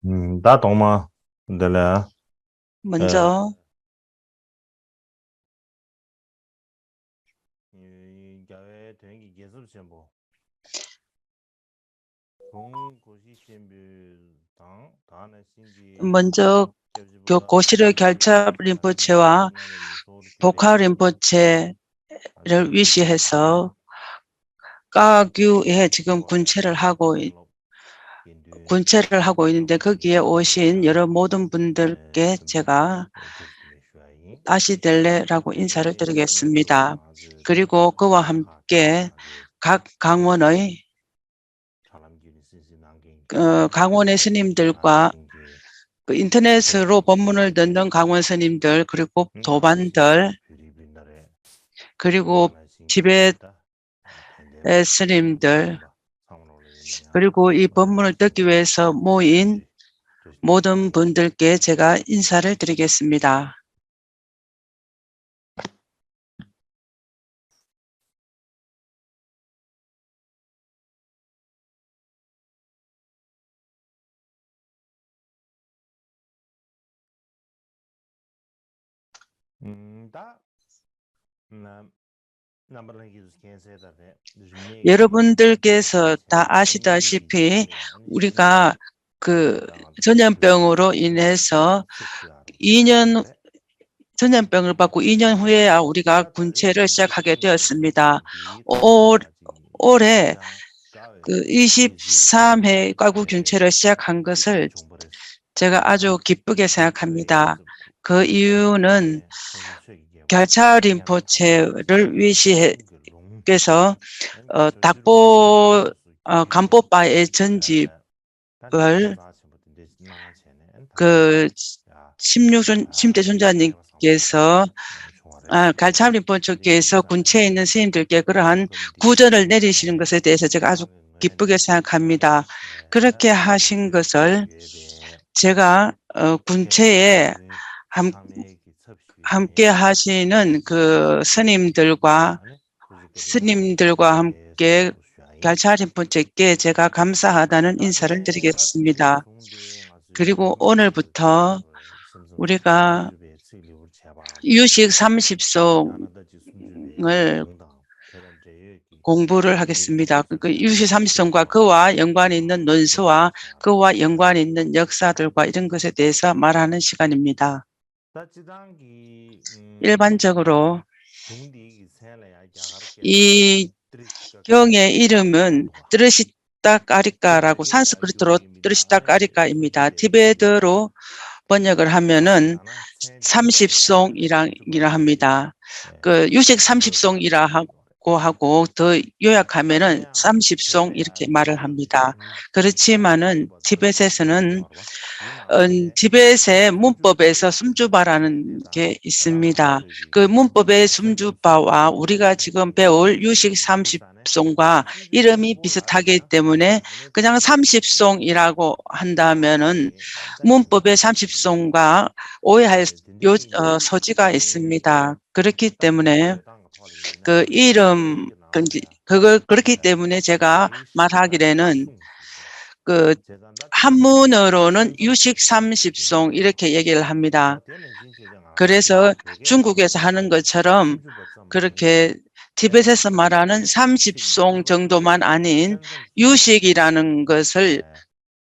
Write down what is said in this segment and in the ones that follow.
đã懂吗？对了， 먼저 你各位同意结束宣布，당의 신지 먼저 고시르 결첩 림포체와 보카 림포체를 위시해서 까규에 지금 군체를 하고 있는데 거기에 오신 여러 모든 분들께 제가 아시델레라고 인사를 드리겠습니다. 그리고 그와 함께 각 강원의 스님들과 그 인터넷으로 법문을 듣는 강원 스님들, 그리고 도반들, 그리고 티베트 스님들, 그리고 이 법문을 듣기 위해서 모인 모든 분들께 제가 인사를 드리겠습니다. 여러분들께서 다 아시다시피 우리가 그 전염병으로 인해서 전염병을 받고 2년 후에야 우리가 군체를 시작하게 되었습니다. 올해 그 23회 과구 군체를 시작한 것을 제가 아주 기쁘게 생각합니다. 그 이유는 결차 림포체를 위시해서 간포바의 전집을 그 10대 손자님께서 갈참 림포체께서 군체에 있는 스님들께 그러한 구전을 내리시는 것에 대해서 제가 아주 기쁘게 생각합니다. 그렇게 하신 것을 제가 군체에 함께 하시는 그 스님들과 함께 갈차 림포체께 제가 감사하다는 인사를 드리겠습니다. 그리고 오늘부터 우리가 유식 30송을 공부를 하겠습니다. 그 유식 30송과 그와 연관 있는 논수와 그와 연관 있는 역사들과 이런 것에 대해서 말하는 시간입니다. 일반적으로 이 경의 이름은 드르시타까리카라고 산스크리트로 드르시타까리카입니다. 티베트로 번역을 하면은 30송이라 합니다. 그 유식 30송이라고 하고 더 요약하면은 30송 이렇게 말을 합니다. 그렇지만은 티벳에서는 티벳의 문법에서 숨주바라는 게 있습니다. 그 문법의 숨주바와 우리가 지금 배울 유식 30송과 이름이 비슷하기 때문에 그냥 30송이라고 한다면은 문법의 30송과 오해할 소지가 있습니다. 그렇기 때문에 그 이름 그렇기 때문에 제가 말하기에는 그 한문으로는 유식 30송 이렇게 얘기를 합니다. 그래서 중국에서 하는 것처럼 그렇게 티벳에서 말하는 30송 정도만 아닌 유식이라는 것을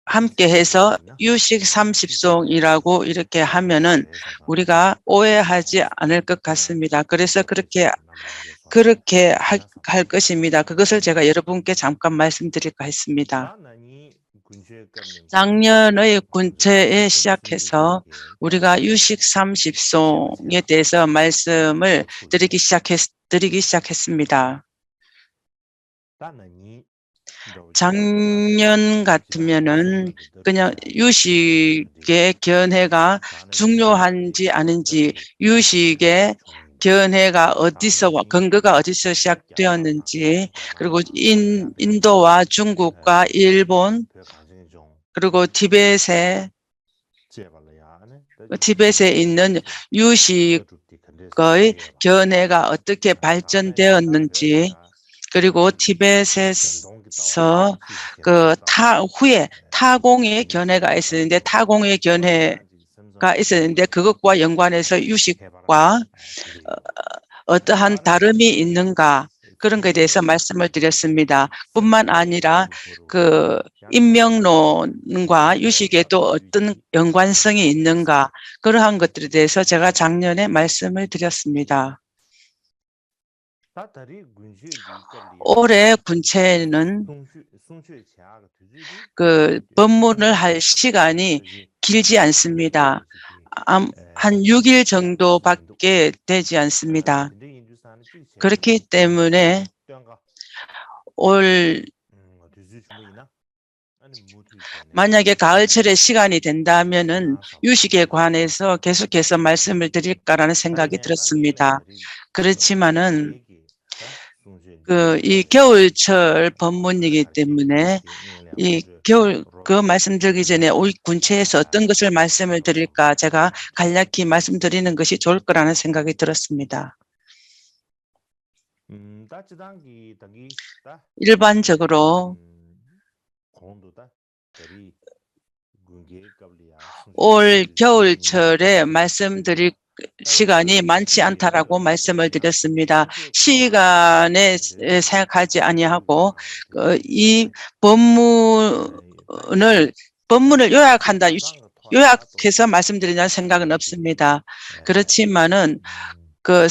함께 해서 유식 30송이라고 이렇게 하면은 우리가 오해하지 않을 것 같습니다. 그래서 그렇게 할 것입니다. 그것을 제가 여러분께 잠깐 말씀드릴까 했습니다. 작년의 군체에 시작해서 우리가 유식 30송에 대해서 말씀을 드리기 시작했습니다. 작년 같으면은 그냥 유식의 견해가 중요한지 아닌지, 유식의 견해가 근거가 어디서 시작되었는지, 그리고 인도와 중국과 일본, 그리고 티벳에 있는 유식의 견해가 어떻게 발전되었는지, 그리고 티벳의 관련해서 후에 타공의 견해가 있었는데 그것과 연관해서 유식과 어떠한 다름이 있는가 그런 것에 대해서 말씀을 드렸습니다. 뿐만 아니라 그 인명론과 유식에 또 어떤 연관성이 있는가 그러한 것들에 대해서 제가 작년에 말씀을 드렸습니다. 올해 군체는 그 법문을 할 시간이 길지 않습니다. 한 6일 정도밖에 되지 않습니다. 그렇기 때문에 만약에 가을철에 시간이 된다면은 유식에 관해서 계속해서 말씀을 드릴까라는 생각이 들었습니다. 그렇지만은 이 겨울철 법문이기 때문에 이 겨울 말씀드리기 전에 올 군체에서 어떤 것을 말씀을 드릴까 제가 간략히 말씀드리는 것이 좋을 거라는 생각이 들었습니다. 일반적으로 올 겨울철에 말씀드릴 시간이 많지 않다라고 말씀을 드렸습니다. 시간에 생각하지 아니하고 이 법문을 요약해서 말씀드리는 생각은 없습니다. 그렇지만은 그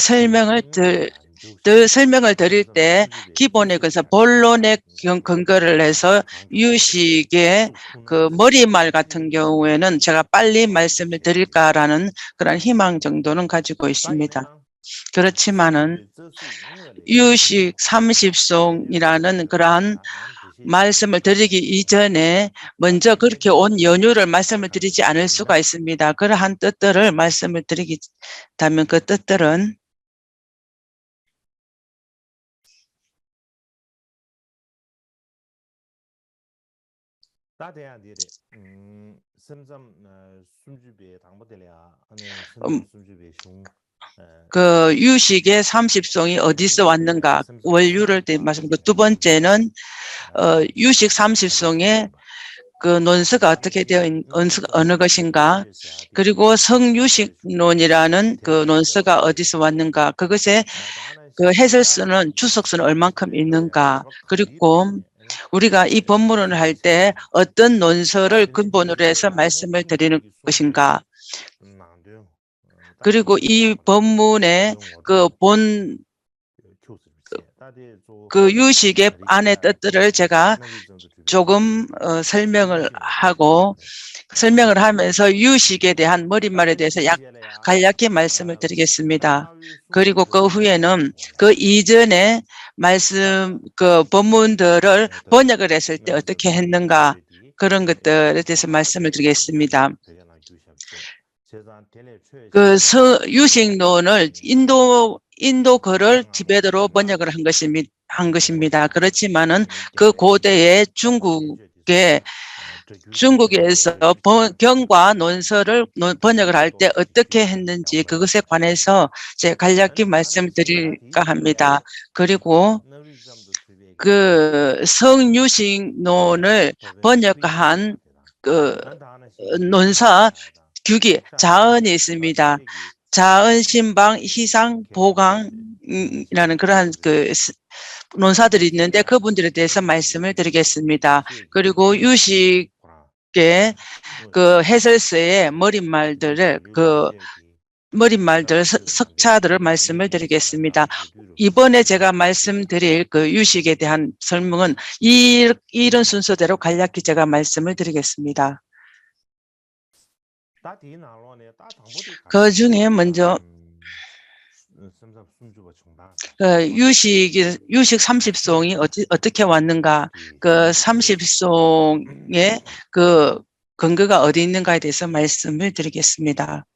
설명을 드릴 때 기본에 그래서 본론에 근거를 해서 유식의 그 머리말 같은 경우에는 제가 빨리 말씀을 드릴까라는 그런 희망 정도는 가지고 있습니다. 그렇지만은 유식 30송이라는 그러한 말씀을 드리기 이전에 먼저 그렇게 온 연유를 말씀을 드리지 않을 수가 있습니다. 그러한 뜻들을 말씀을 드리겠다면 그 뜻들은 그 유식의 30송이 어디서 왔는가 원류를 말씀드리고 두 번째는 유식 30송의 그 논서가 어떻게 되어 어느 것인가 그리고 성유식론이라는 그 논서가 어디서 왔는가 그것의 그 해설서는 주석서는 얼만큼 있는가 그리고 우리가 이 법문을 할 때 어떤 논서를 근본으로 해서 말씀을 드리는 것인가 그리고 이 법문의 그 유식의 안의 뜻들을 제가 조금 설명을 하면서 유식에 대한 머릿말에 대해서 간략히 말씀을 드리겠습니다. 그리고 그 후에는 그 이전에 그 법문들을 번역을 했을 때 어떻게 했는가 그런 것들에 대해서 말씀을 드리겠습니다. 그 유식론을 인도 글을 티베트로 번역을 한 것입니다. 그렇지만은 그 고대의 중국에서 경과 논서를 번역을 할 때 어떻게 했는지 그것에 관해서 제가 간략히 말씀드릴까 합니다. 그리고 그 성유식론을 번역한 그 논사 규기 자언이 있습니다. 자언, 신방, 희상, 보강이라는 그러한 그 논사들이 있는데 그분들에 대해서 말씀을 드리겠습니다. 그리고 유식의 그 해설서의 석차들을 말씀을 드리겠습니다. 이번에 제가 말씀드릴 그 유식에 대한 설명은 이런 순서대로 간략히 제가 말씀을 드리겠습니다. 그 중에 먼저 유식 30송이 어떻게 왔는가 그 30송의 그 근거가 어디 있는가에 대해서 말씀을 드리겠습니다.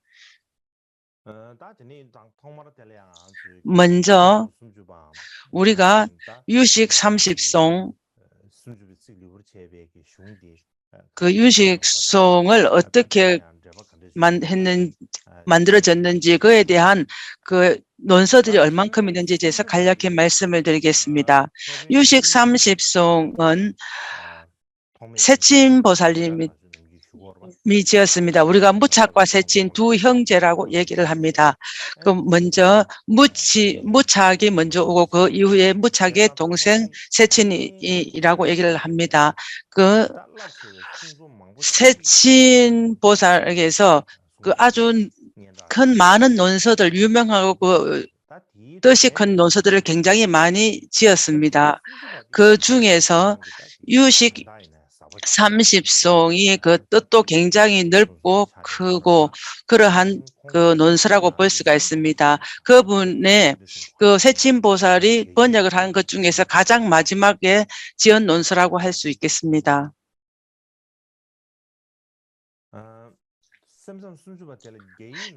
먼저 우리가 유식 30송 그 유식송을 어떻게 만들어졌는지 그에 대한 그 논서들이 얼만큼 있는지에 대해서 간략히 말씀을 드리겠습니다. 유식 30송은 세친보살님이 지었습니다. 우리가 무착과 세친 두 형제라고 얘기를 합니다. 그 먼저 무착이 먼저 오고 그 이후에 무착의 동생 세친이라고 얘기를 합니다. 그 세친보살에게서 그 아주 큰 많은 논서들 유명하고 그 뜻이 큰 논서들을 굉장히 많이 지었습니다. 그 중에서 유식 30송이 그 뜻도 굉장히 넓고 크고 그러한 그 논서라고 볼 수가 있습니다. 그분의 그 세친보살이 번역을 한 것 중에서 가장 마지막에 지은 논서라고 할 수 있겠습니다.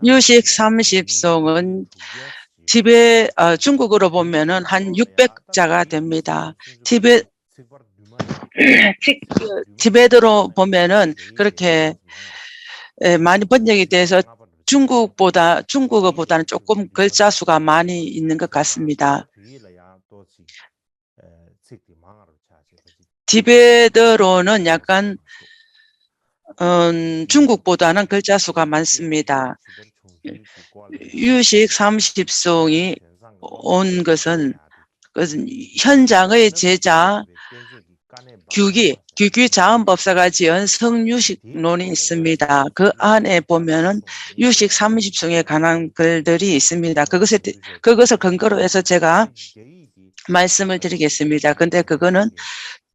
유식 30송은 중국으로 보면은 한 600자가 됩니다. 티베트로 보면은 그렇게 많이 번역이 돼서 중국어보다는 조금 글자 수가 많이 있는 것 같습니다. 티베트로는 약간 중국보다는 글자 수가 많습니다. 유식 30송이 온 것은 현장의 제자 규기자원법사가 지은 성유식론이 있습니다. 그 안에 보면은 유식 30송에 관한 글들이 있습니다. 그것을 근거로 해서 제가 말씀을 드리겠습니다. 근데 그거는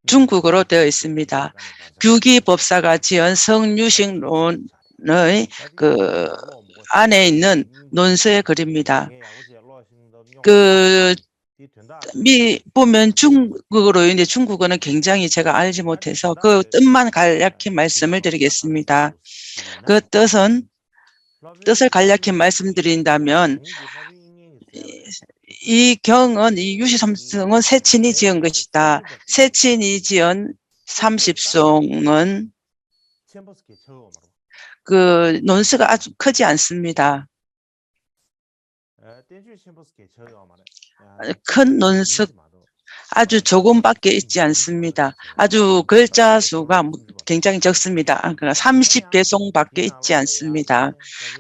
중국어로 되어 있습니다. 규기법사가 지은 성유식론의 그 안에 있는 논서의 글입니다. 보면 중국어로 있는데 중국어는 굉장히 제가 알지 못해서 그 뜻만 간략히 말씀을 드리겠습니다. 그 뜻을 간략히 말씀드린다면 이 경은 이 유식 30송은 세친이 지은 것이다. 세친이 지은 30송은 그 논서가 아주 크지 않습니다. 큰 논서 아주 조금밖에 있지 않습니다. 아주 글자 수가 굉장히 적습니다. 그러니까 30개송밖에 있지 않습니다.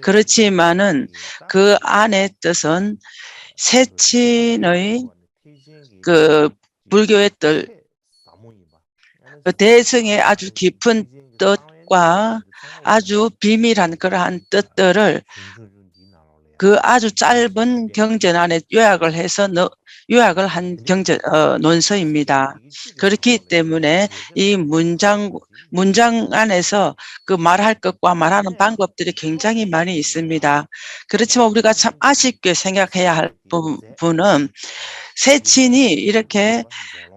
그렇지만은 그 안의 뜻은 세친의 그 불교의 뜻, 그 대승의 아주 깊은 뜻과 아주 비밀한 그러한 뜻들을 그 아주 짧은 경전 안에 요약을 한 논서입니다. 그렇기 때문에 이 문장 안에서 그 말할 것과 말하는 방법들이 굉장히 많이 있습니다. 그렇지만 우리가 참 아쉽게 생각해야 할 부분은 세친이 이렇게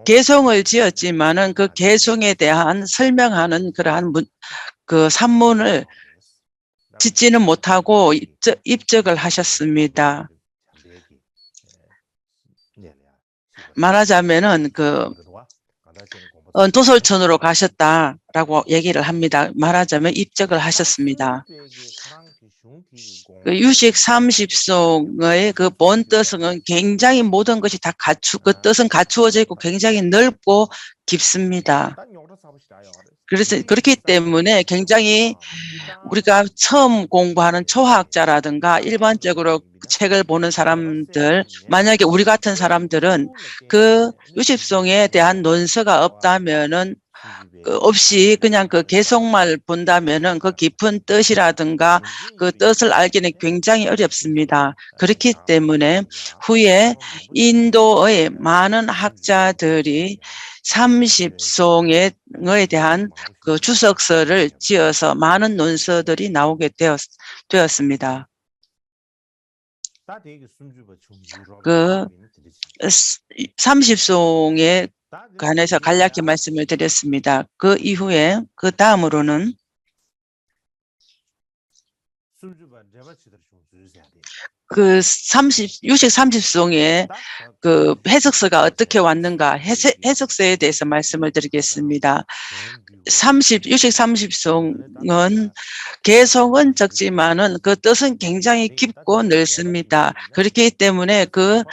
개송을 지었지만은 그 개송에 대한 설명하는 그러한 그 산문을 짓지는 못하고 입적을 하셨습니다. 말하자면은 도솔천으로 가셨다라고 얘기를 합니다. 말하자면 입적을 하셨습니다. 그 유식 30송의 그 본 뜻은 굉장히 모든 것이 다 그 뜻은 갖추어져 있고 굉장히 넓고 깊습니다. 그래서 그렇기 때문에 굉장히 우리가 처음 공부하는 초학자라든가 일반적으로 책을 보는 사람들, 만약에 우리 같은 사람들은 그 유식송에 대한 논서가 없다면은 없이 그냥 그 개송만 본다면은 그 깊은 뜻이라든가 그 뜻을 알기는 굉장히 어렵습니다. 그렇기 때문에 후에 인도의 많은 학자들이 30송에 대한 그 주석서를 지어서 많은 논서들이 나오게 되었습니다. 그 30송에 관해서 간략히 말씀을 드렸습니다. 그 이후에 그 다음으로는 유식 30송의 그 해석서가 어떻게 왔는가 해석서에 대해서 말씀을 드리겠습니다. 유식 30송은 개성은 적지만은 그 뜻은 굉장히 깊고 넓습니다. 그렇기 때문에 그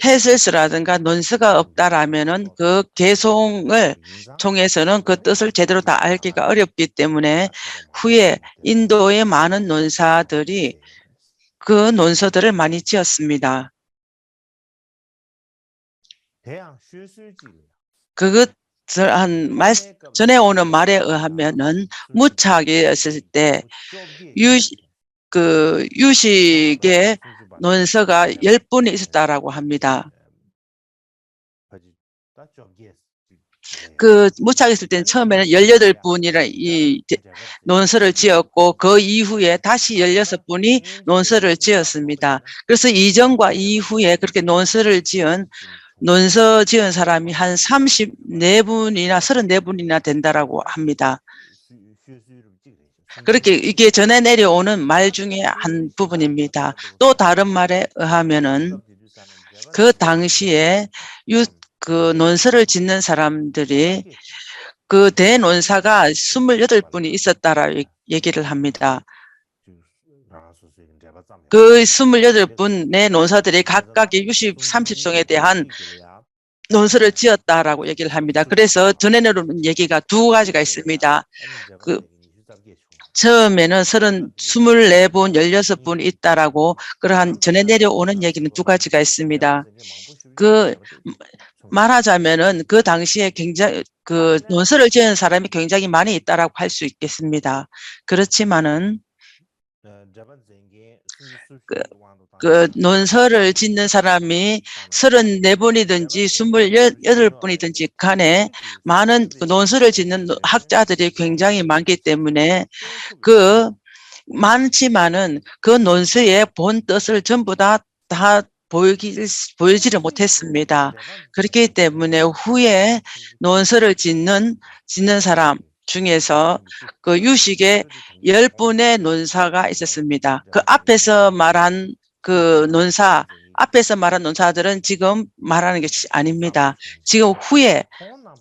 해설서라든가 논서가 없다라면은 그 개성을 통해서는 그 뜻을 제대로 다 알기가 어렵기 때문에 후에 인도의 많은 논사들이 그 논서들을 많이 지었습니다. 그것을 전에 오는 말에 의하면은 무착이었을 때 유식의 논서가 10분이 있었다라고 합니다. 그 무착했을 때는 처음에는 18분이라 이 논서를 지었고 그 이후에 다시 16분이 논서를 지었습니다. 그래서 이전과 이후에 그렇게 논서 지은 사람이 한 34분이나 34분이나 된다라고 합니다. 그렇게 이게 전해 내려오는 말 중에 한 부분입니다. 또 다른 말에 의하면은 그 당시에 그 논서를 짓는 사람들이 그 대논사가 28분이 있었다라고 얘기를 합니다. 그 28분의 논사들이 각각의 유식 30송에 대한 논서를 지었다라고 얘기를 합니다. 그래서 전해 내려오는 얘기가 두 가지가 있습니다. 처음에는 24분, 16분 있다라고 그러한 전해 내려오는 얘기는 두 가지가 있습니다. 말하자면은 그 당시에 굉장히 그 논서를 지은 사람이 굉장히 많이 있다라고 할 수 있겠습니다. 그렇지만은 그 논서를 짓는 사람이 34분이든지 28분이든지 간에 많은 그 논서를 짓는 학자들이 굉장히 많기 때문에 많지만은 그 논서의 본 뜻을 전부 다 보여지를 못했습니다. 그렇기 때문에 후에 논서를 짓는 사람 중에서 그 유식의 10분의 논사가 있었습니다. 그 앞에서 말한 논사들은 지금 말하는 게 아닙니다. 지금 후에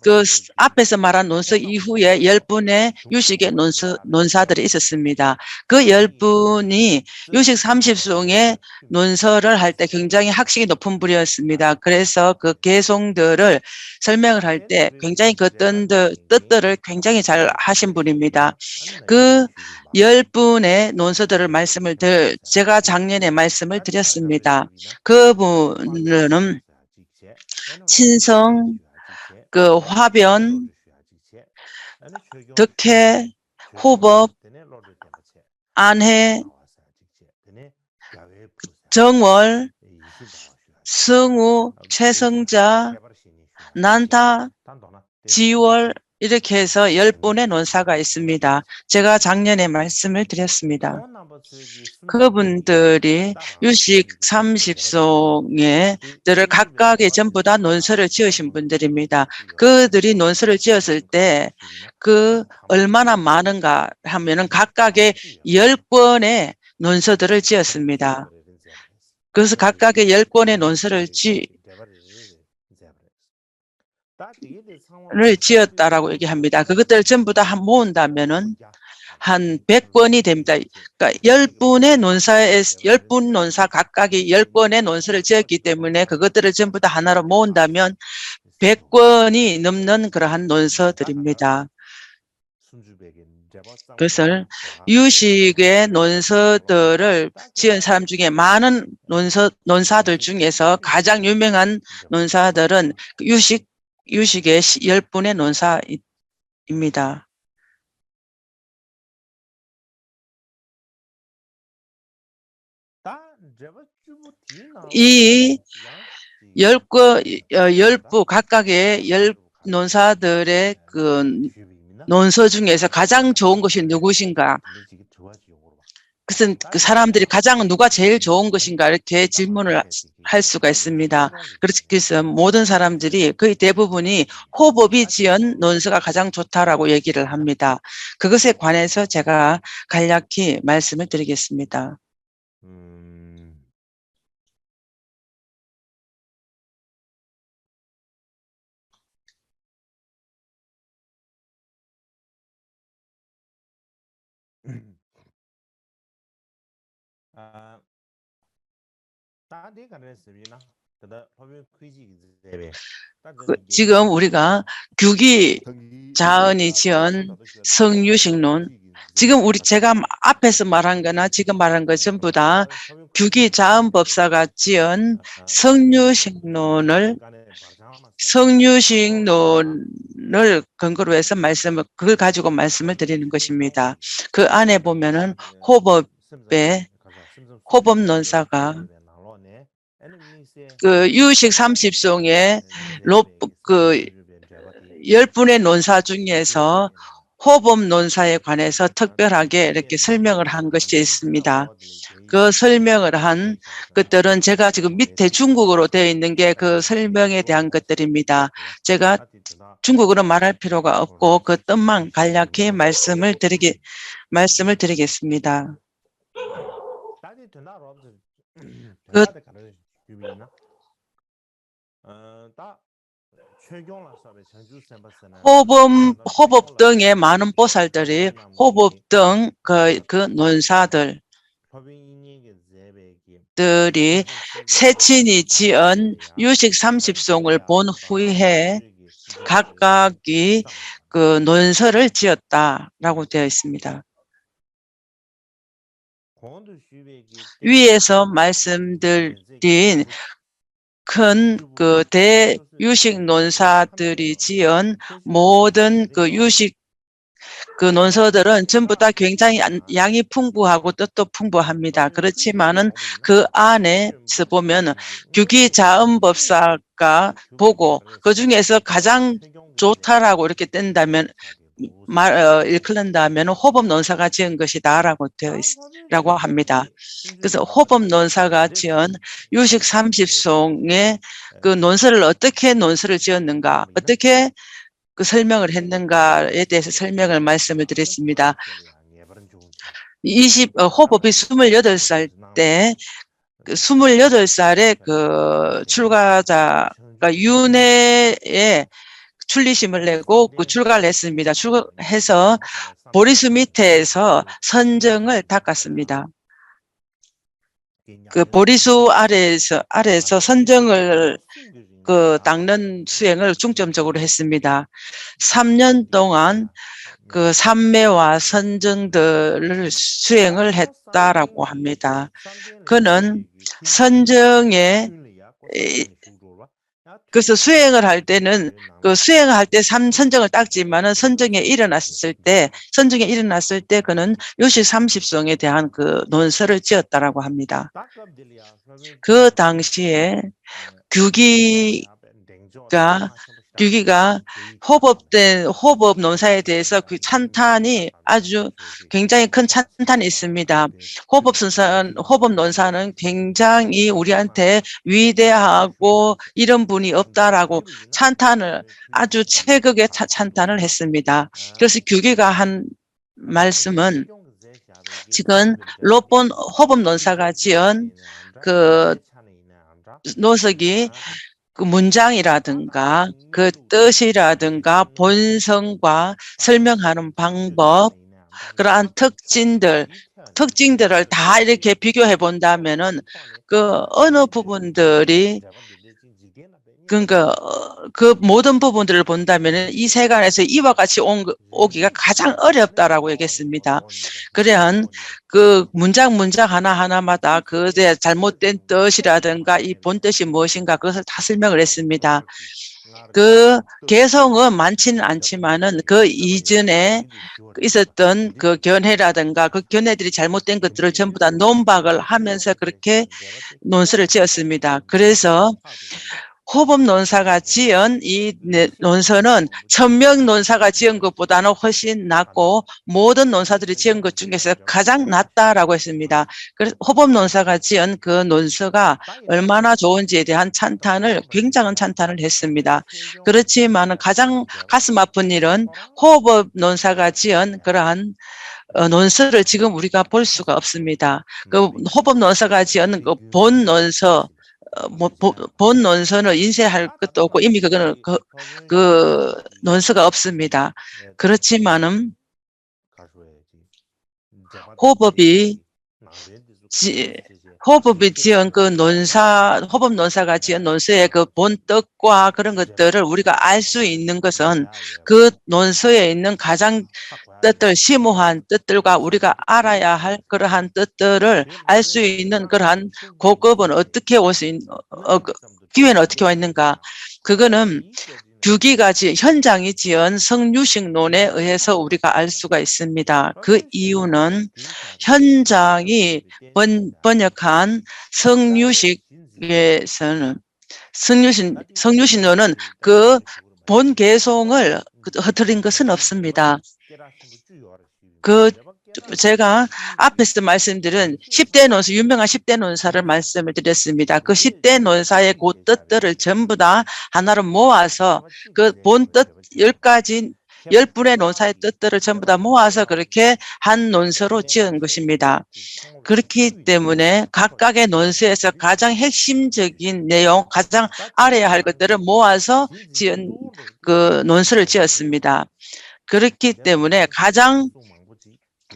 그 앞에서 말한 논서 이후에 10분의 유식의 논사들이 있었습니다. 그 10분이 유식 30송의 논서를 할 때 굉장히 학식이 높은 분이었습니다. 그래서 그 개송들을 설명을 할 때 굉장히 그 뜻들을 굉장히 잘 하신 분입니다. 그 10분의 논서들을 제가 작년에 말씀을 드렸습니다. 그분은 친성, 그 화변, 덕혜, 호법, 안해, 정월, 성우, 최성자, 난타, 지월 이렇게 해서 10분의 논사가 있습니다. 제가 작년에 말씀을 드렸습니다. 그분들이 유식 30송에 각각의 전부 다 논서를 지으신 분들입니다. 그들이 논서를 지었을 때 얼마나 많은가 하면은 각각의 10권의 논서들을 지었습니다. 그래서 각각의 10권의 논서를 지었다라고 얘기합니다. 그것들을 전부 다 모은다면은 한 100권이 됩니다. 그러니까 10분 논사 각각이 10권의 논서를 지었기 때문에 그것들을 전부 다 하나로 모은다면 100권이 넘는 그러한 논서들입니다. 그래서 유식의 논서들을 지은 사람 중에 많은 논사들 중에서 가장 유명한 논사들은 유식의 10분의 논사입니다. 이 10부 각각의 10논사들의 그 논서 중에서 가장 좋은 것이 누구신가? 그것은 그 사람들이 누가 제일 좋은 것인가 이렇게 질문을 할 수가 있습니다. 그래서 모든 사람들이 거의 대부분이 호법이 지은 논서가 가장 좋다라고 얘기를 합니다. 그것에 관해서 제가 간략히 말씀을 드리겠습니다. 아, 다들 가르쳤으리나? 그다 법인 퀴즈 제베. 지금 우리가 규기 자언이 지은 성유식론, 지금 제가 앞에서 말한 거나 지금 말한 거 전부 다 규기 자언법사가 지은 성유식론을 근거로 해서 그걸 가지고 말씀을 드리는 것입니다. 그 안에 보면은 호법 논사가 그 유식 30송의 그 10분의 논사 중에서 호법 논사에 관해서 특별하게 이렇게 설명을 한 것이 있습니다. 그 설명을 한 것들은 제가 지금 밑에 중국어로 되어 있는 게 그 설명에 대한 것들입니다. 제가 중국어로 말할 필요가 없고 그 뜻만 간략히 말씀을 드리겠습니다. 그 호법 등의 많은 보살들이 호법 등 그 논사들이 세친이 지은 유식 30송을 본 후에 각각이 그 논서를 지었다라고 되어 있습니다. 위에서 말씀드린 큰 그 대유식 논사들이 지은 모든 그 유식 그 논서들은 전부 다 굉장히 양이 풍부하고 뜻도 풍부합니다. 그렇지만은 그 안에서 보면 규기자음법사가 보고 그 중에서 가장 좋다라고 이렇게 뜬다면 일컬는다면 호법 논사가 지은 것이다라고 라고 합니다. 그래서 호법 논사가 지은 유식 30송의 그 논서를 어떻게 논서를 지었는가, 어떻게 그 설명을 했는가에 대해서 말씀을 드렸습니다. 호법이 28살 때, 28살에 그 출가자가 윤회에 출리심을 내고 그 출가를 했습니다. 출가해서 보리수 밑에서 선정을 닦았습니다. 그 보리수 아래에서 선정을 그 닦는 수행을 중점적으로 했습니다. 3년 동안 그 삼매와 선정들을 수행을 했다라고 합니다. 그는 선정에 그래서 수행을 할 때는 그 수행할 때 선정을 닦지만은 선정에 일어났을 때 그는 유식 30송에 대한 그 논서를 지었다라고 합니다. 그 당시에 규기가 호법 논사에 대해서 그 찬탄이 아주 굉장히 큰 찬탄이 있습니다. 호법 논사는 굉장히 우리한테 위대하고 이런 분이 없다라고 찬탄을 아주 최극의 찬탄을 했습니다. 그래서 규기가 한 말씀은 지금 호법 논사가 지은 그 노석이 그 문장이라든가 그 뜻이라든가 본성과 설명하는 방법, 그러한 특징들을 다 이렇게 비교해 본다면은 그 어느 부분들이 그러니까 그 모든 부분들을 본다면은 이 세간에서 이와 같이 오기가 가장 어렵다라고 얘기했습니다. 그래야 그 문장 하나하나마다 그에 잘못된 뜻이라든가 이 본뜻이 무엇인가 그것을 다 설명을 했습니다. 그 개성은 많지는 않지만은 그 이전에 있었던 그 견해라든가 그 견해들이 잘못된 것들을 전부 다 논박을 하면서 그렇게 논서를 지었습니다. 그래서 호법 논사가 지은 이 논서는 천명 논사가 지은 것보다는 훨씬 낫고 모든 논사들이 지은 것 중에서 가장 낫다라고 했습니다. 그래서 호법 논사가 지은 그 논서가 얼마나 좋은지에 대한 굉장한 찬탄을 했습니다. 그렇지만 가장 가슴 아픈 일은 호법 논사가 지은 그러한 논서를 지금 우리가 볼 수가 없습니다. 그 호법 논사가 지은 그 본 논서 본 논서는 인쇄할 것도 없고 이미 그거는 그 논서가 없습니다. 그렇지만은 호법이 호법이 지은 그 호법 논사가 지은 논서의 그 본 뜻과 그런 것들을 우리가 알 수 있는 것은 그 논서에 있는 가장 뜻들, 심오한 뜻들과 우리가 알아야 할 그러한 뜻들을 알 수 있는 그러한 고급은 어떻게 올 수 있는, 기회는 어떻게 와 있는가. 그거는 규기가 현장이 지은 성유식론에 의해서 우리가 알 수가 있습니다. 그 이유는 현장이 번역한 성유식에서는 성유식론은 그 본 개송을 흐트린 것은 없습니다. 제가 앞에서 말씀드린 10대 논사, 유명한 10대 논사를 말씀을 드렸습니다. 그 10대 논사의 그 뜻들을 전부 다 하나로 모아서 그 본 뜻 10가지 10분의 논사의 뜻들을 전부 다 모아서 그렇게 한 논서로 지은 것입니다. 그렇기 때문에 각각의 논서에서 가장 핵심적인 내용, 가장 알아야 할 것들을 모아서 지은 그 논서를 지었습니다. 그렇기 때문에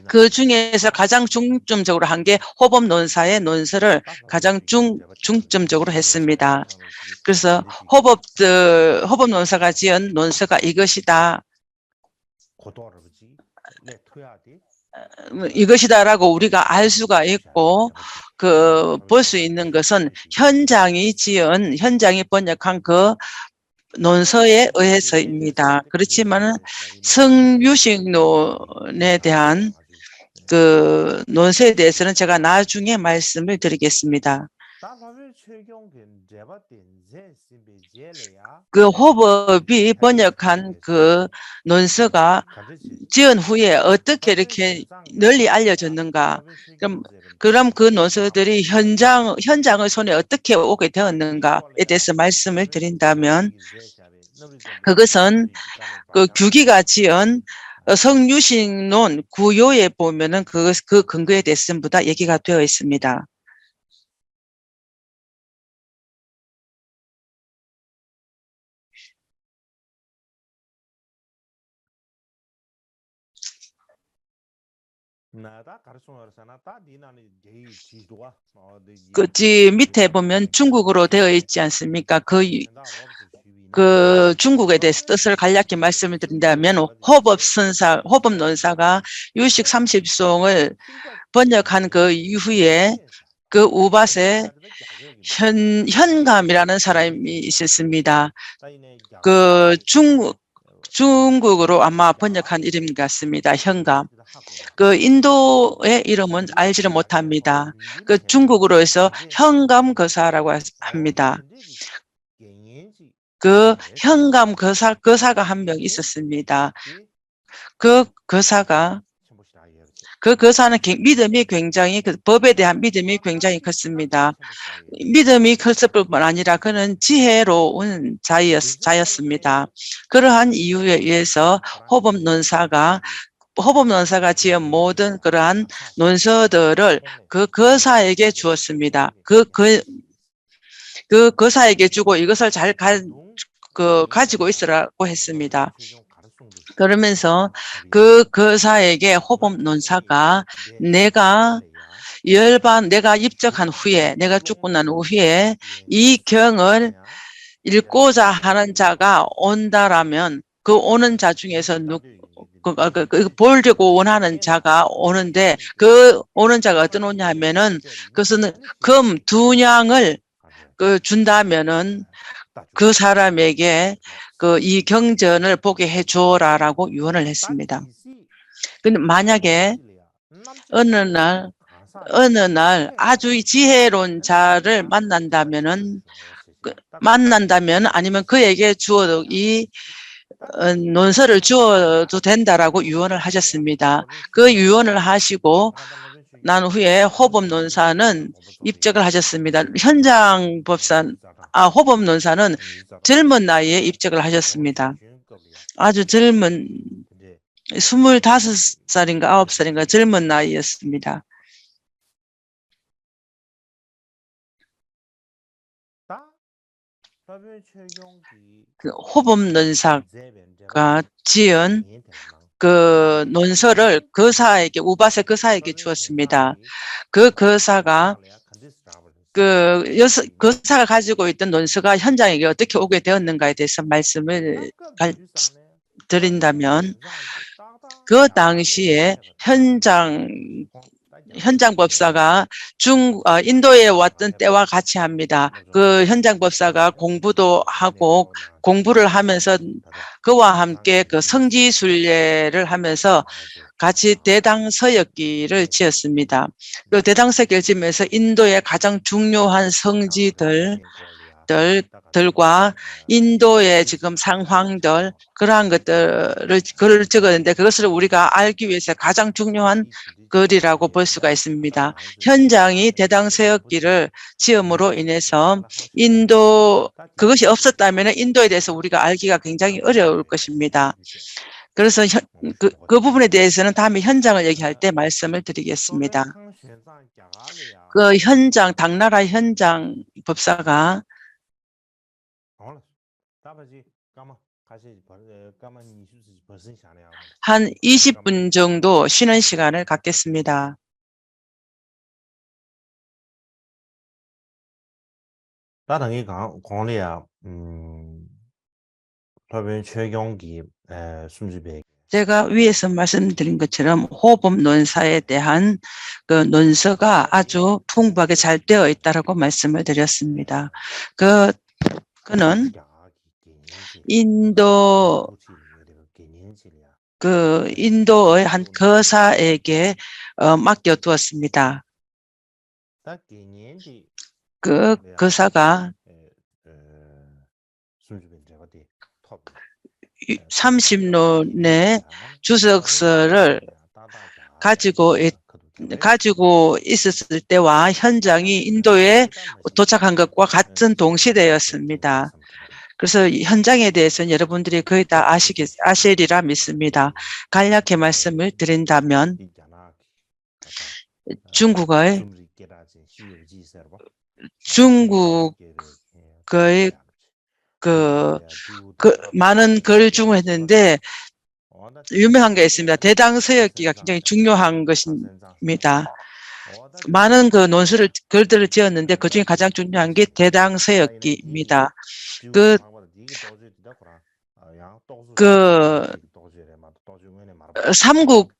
그 중에서 가장 중점적으로 한 게 호법 논사의 논서를 가장 중점적으로 했습니다. 그래서 호법 논사가 지은 논서가 이것이다라고 우리가 알 수가 있고 볼 수 있는 것은 현장이 번역한 그 논서에 의해서입니다. 그렇지만 성유식론에 대한 그 논서에 대해서는 제가 나중에 말씀을 드리겠습니다. 그 호법이 번역한 그 논서가 지은 후에 어떻게 이렇게 널리 알려졌는가? 그럼 그 논서들이 현장의 손에 어떻게 오게 되었는가에 대해서 말씀을 드린다면 그것은 그 규기가 지은 성유식론 구요에 보면은 그 근거에 대해서 전부 다 얘기가 되어 있습니다. 그 밑에 보면 중국어로 되어 있지 않습니까? 그 중국에 대해서 뜻을 간략히 말씀을 드린다면 호법 논사가 유식 30송을 번역한 그 이후에 그 우밭에 현감이라는 사람이 있었습니다. 그 중국어로 아마 번역한 이름 같습니다. 현감. 그 인도의 이름은 알지를 못합니다. 그 중국어로 해서 현감거사라고 합니다. 그 현감 거사가 한 명 있었습니다. 그 거사는 믿음이 굉장히 법에 대한 믿음이 굉장히 컸습니다. 믿음이 컸을 뿐만 아니라 그는 지혜로운 자였습니다. 그러한 이유에 의해서 호법 논사가 지은 모든 그러한 논서들을 그 거사에게 주었습니다. 그 거사에게 주고 이것을 잘 가지고 있으라고 했습니다. 그러면서 그 거사에게 호법 논사가 내가 입적한 후에, 내가 죽고 난 후에 이 경을 읽고자 하는 자가 온다라면 그 오는 자 중에서 보려고 원하는 자가 오는데 그 오는 자가 어떤 오냐 하면은 그것은 금 2냥을 준다면은 그 사람에게 이 경전을 보게 해 주어라라고 유언을 했습니다. 근데 만약에 어느 날 아주 지혜로운 자를 만난다면 아니면 그에게 이 논서를 주어도 된다라고 유언을 하셨습니다. 그 유언을 하시고 난 후에 호법 논사는 입적을 하셨습니다. 호법 논사는 젊은 나이에 입적을 하셨습니다. 아주 젊은 25살인가 9살인가 젊은 나이였습니다. 그 호법 논사가 지은 그 논서를 거사에게 우바세 거사에게 주었습니다. 그 거사가 거사가 가지고 있던 논서가 현장에게 어떻게 오게 되었는가에 대해서 말씀을 드린다면 그 당시에 현장 법사가 인도에 왔던 때와 같이 합니다. 그 현장 법사가 공부도 하고 공부를 하면서 그와 함께 그 성지 순례를 하면서 같이 대당서역기를 지었습니다. 그 대당서역기를 지으면서 인도의 가장 중요한 성지들과 인도의 지금 상황들 그러한 것들을 글을 적었는데 그것을 우리가 알기 위해서 가장 중요한 글이라고 볼 수가 있습니다. 현장이 대당서역기를 지음으로 인해서 그것이 없었다면 인도에 대해서 우리가 알기가 굉장히 어려울 것입니다. 그래서 그 부분에 대해서는 다음에 현장을 얘기할 때 말씀을 드리겠습니다. 그 현장, 당나라 현장 법사가 한 20분 정도 쉬는 시간을 갖겠습니다. 제가 위에서 말씀드린 것처럼 호법 논사에 대한 그 논서가 아주 풍부하게 잘 되어 있다라고 말씀을 드렸습니다. 그는 인도의 한 거사에게 맡겨두었습니다. 그 거사가 30론의 주석서를 가지고 있었을 때와 현장이 인도에 도착한 것과 같은 동시대였습니다. 그래서 현장에 대해서는 여러분들이 거의 다 아시리라 믿습니다. 간략히 말씀을 드린다면 중국의 많은 글 중에 했는데 유명한 게 있습니다. 대당서역기가 굉장히 중요한 것입니다. 많은 그 글들을 지었는데 그 중에 가장 중요한 게 대당서역기입니다. 삼국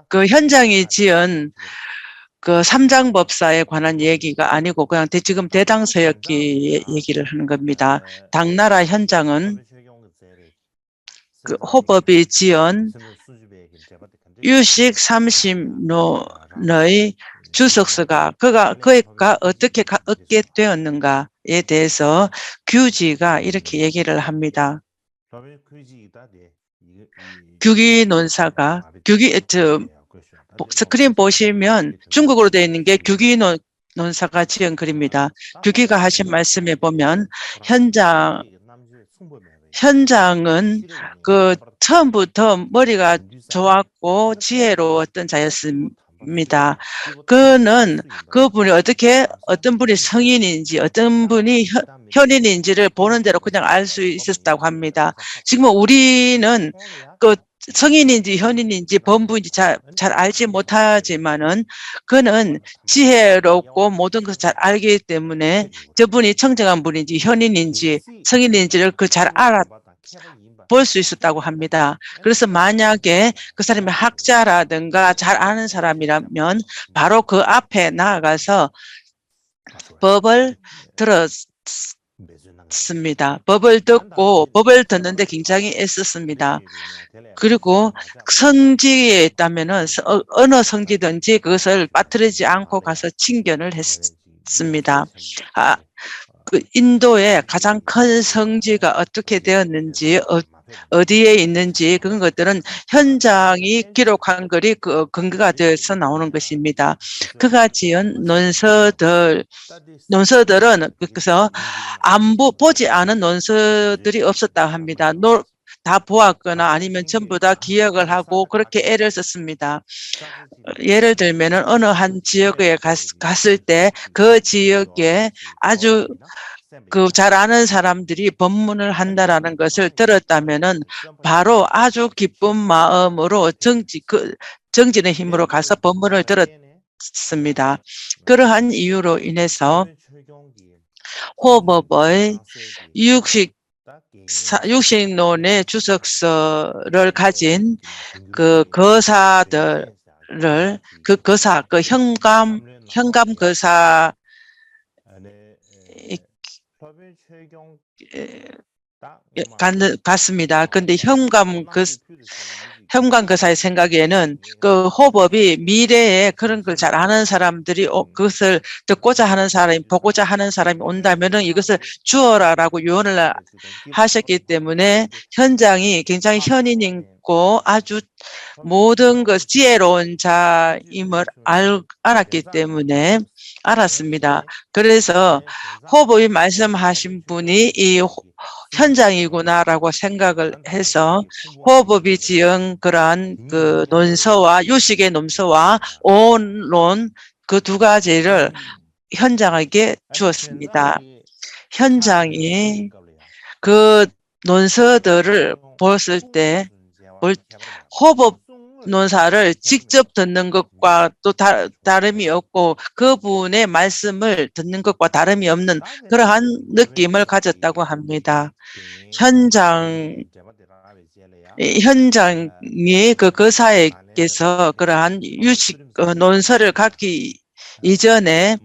그 현장이 지은 그 삼장법사에 관한 얘기가 아니고 그냥 지금 대당서역기 얘기를 하는 겁니다. 당나라 현장은 그 호법이 지은 유식 30론의 주석서가 그가 어떻게 얻게 되었는가에 대해서 규지가 이렇게 얘기를 합니다. 규기 논사가 스크린 보시면 중국어로 되어 있는 게 규기 논사가 지은 글입니다. 규기가 하신 말씀에 보면 현장은 그 처음부터 머리가 좋았고 지혜로웠던 자였습니다. 그분이 어떤 분이 성인인지 어떤 분이 현인인지를 보는 대로 그냥 알 수 있었다고 합니다. 지금 우리는 그 성인인지 현인인지 범부인지 잘 알지 못하지만은 그는 지혜롭고 모든 것을 잘 알기 때문에 저분이 청정한 분인지 현인인지 성인인지를 잘 볼 수 있었다고 합니다. 그래서 만약에 그 사람이 학자라든가 잘 아는 사람이라면 바로 그 앞에 나아가서 법을 들었습니다. 법을 듣는데 굉장히 애썼습니다. 그리고 성지에 있다면은 어느 성지든지 그것을 빠뜨리지 않고 가서 친견을 했습니다. 그 인도의 가장 큰 성지가 어떻게 되었는지 어디에 있는지 그런 것들은 현장이 기록한 글이 근거가 되어서 나오는 것입니다. 그가 지은 논서들은 그래서 보지 않은 논서들이 없었다고 합니다. 다 보았거나 아니면 전부 다 기억을 하고 그렇게 애를 썼습니다. 예를 들면은 어느 한 지역에 갔을 때 그 지역에 아주 그 잘 아는 사람들이 법문을 한다라는 것을 들었다면은 바로 아주 기쁜 마음으로 정진의 힘으로 가서 법문을 들었습니다. 그러한 이유로 인해서 호법의 육식론의 주석서를 가진 그 거사들을 그 현감 거사 같습니다. 근데 현감 거사의 생각에는 그 호법이 미래에 그런 걸 잘 아는 사람들이 그것을 듣고자 하는 사람이 보고자 하는 사람이 온다면은 이것을 주어라라고 요원을 하셨기 때문에 현장이 굉장히 현인 있고 아주 모든 것 지혜로운 자임을 알았기 때문에 알았습니다. 그래서 호법이 말씀하신 분이 이 현장이구나라고 생각을 해서 호법이 지은 그러한 그 논서와 유식의 논서와 온론 그 두 가지를 현장에게 주었습니다. 현장이 그 논서들을 봤을 때 호법 논사를 직접 듣는 것과 또 다름이 없고 그분의 말씀을 듣는 것과 다름이 없는 그러한 느낌을 가졌다고 합니다. 현장이 그 거사에게서 그러한 논서를 갖기 이전에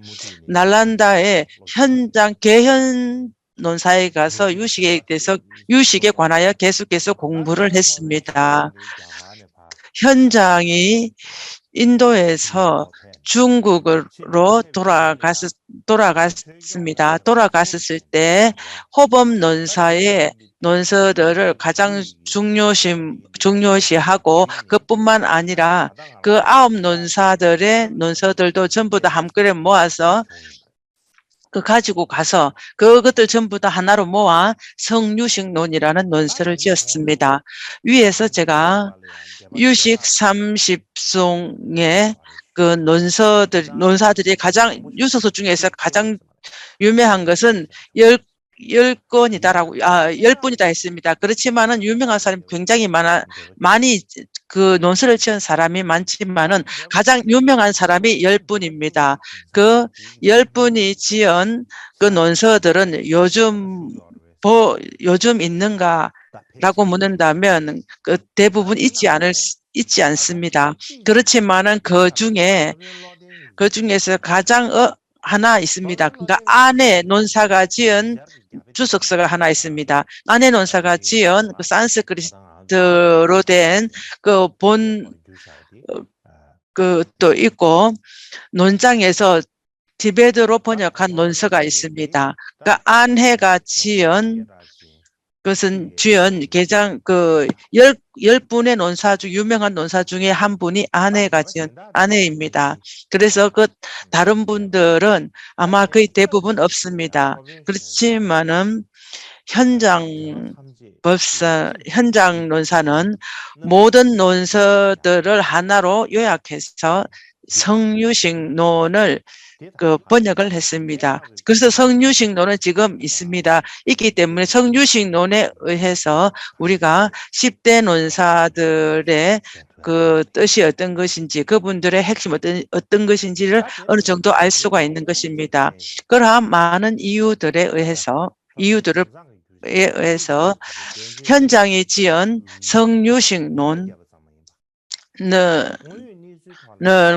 날란다의 현장 개현 논사에 가서 유식에 관하여 계속해서 공부를 했습니다. 현장이 인도에서 중국으로 돌아갔습니다. 돌아갔을 때 호법 논사의 논서들을 가장 중요시하고 그뿐만 아니라 그 9 논사들의 논서들도 전부 다 한꺼번에 모아서 가지고 가서 그것들 전부 다 하나로 모아 성유식론이라는 논서를 지었습니다. 위에서 제가 유식 30송의 그 논사들이 가장 유서서 중에서 가장 유명한 것은 10권이다 했습니다. 그렇지만은 유명한 사람이 굉장히 많이 그 논서를 지은 사람이 많지만은 가장 유명한 사람이 10분입니다. 그 10분이 지은 그 논서들은 요즘 있는가라고 묻는다면 그 대부분 있지 않습니다. 그렇지만은 그 중에서 가장 하나 있습니다. 그러니까 안에 논사가 지은 주석서가 하나 있습니다. 안에 논사가 지은 그 산스크리트로 된 그 또 있고 논장에서 티베트로 번역한 논서가 있습니다. 그러니까 안해가 지은 개장 그 10분의 논사 중 유명한 논사 중에 한 분이 안해가 지은 안해입니다. 그래서 그 다른 분들은 아마 거의 대부분 없습니다. 그렇지만은 현장 논사는 모든 논서들을 하나로 요약해서 성유식론을 번역을 했습니다. 그래서 성유식론은 지금 있기 때문에 성유식론에 의해서 우리가 10대 논사들의 그 뜻이 어떤 것인지 그분들의 핵심 어떤 것인지를 어느 정도 알 수가 있는 것입니다. 그러한 많은 이유들에 의해서 현장이 지은 성유식론을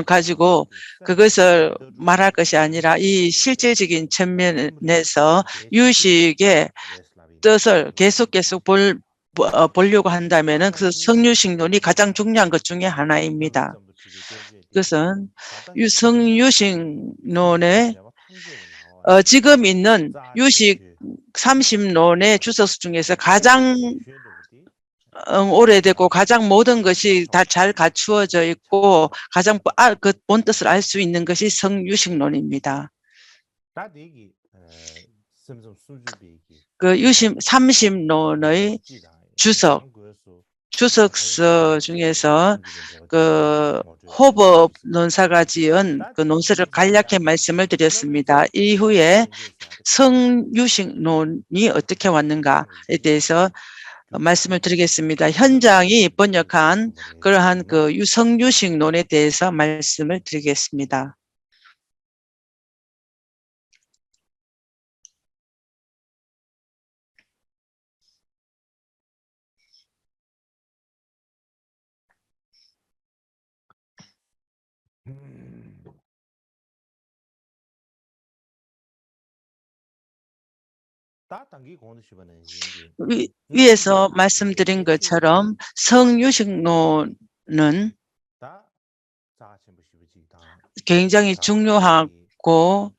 가지고 그것을 말할 것이 아니라 이 실질적인 측면에서 유식의 뜻을 계속 보려고 한다면은 그 성유식론이 가장 중요한 것 중에 하나입니다. 그것은 성유식론의 지금 있는 유식 30논의 주석서 중에서 가장 오래되고 가장 모든 것이 다 잘 갖추어져 있고 가장 그 본뜻을 알 수 있는 것이 성유식론입니다. 그 30논의 주석서 중에서 그 호법 논사가 지은 그 논설을 간략히 말씀을 드렸습니다. 이후에 성유식론이 어떻게 왔는가에 대해서 말씀을 드리겠습니다. 현장이 번역한 그러한 그 성유식론에 대해서 말씀을 드리겠습니다. 위에서 말씀드린 것처럼 성유식론은 굉장히 중요하고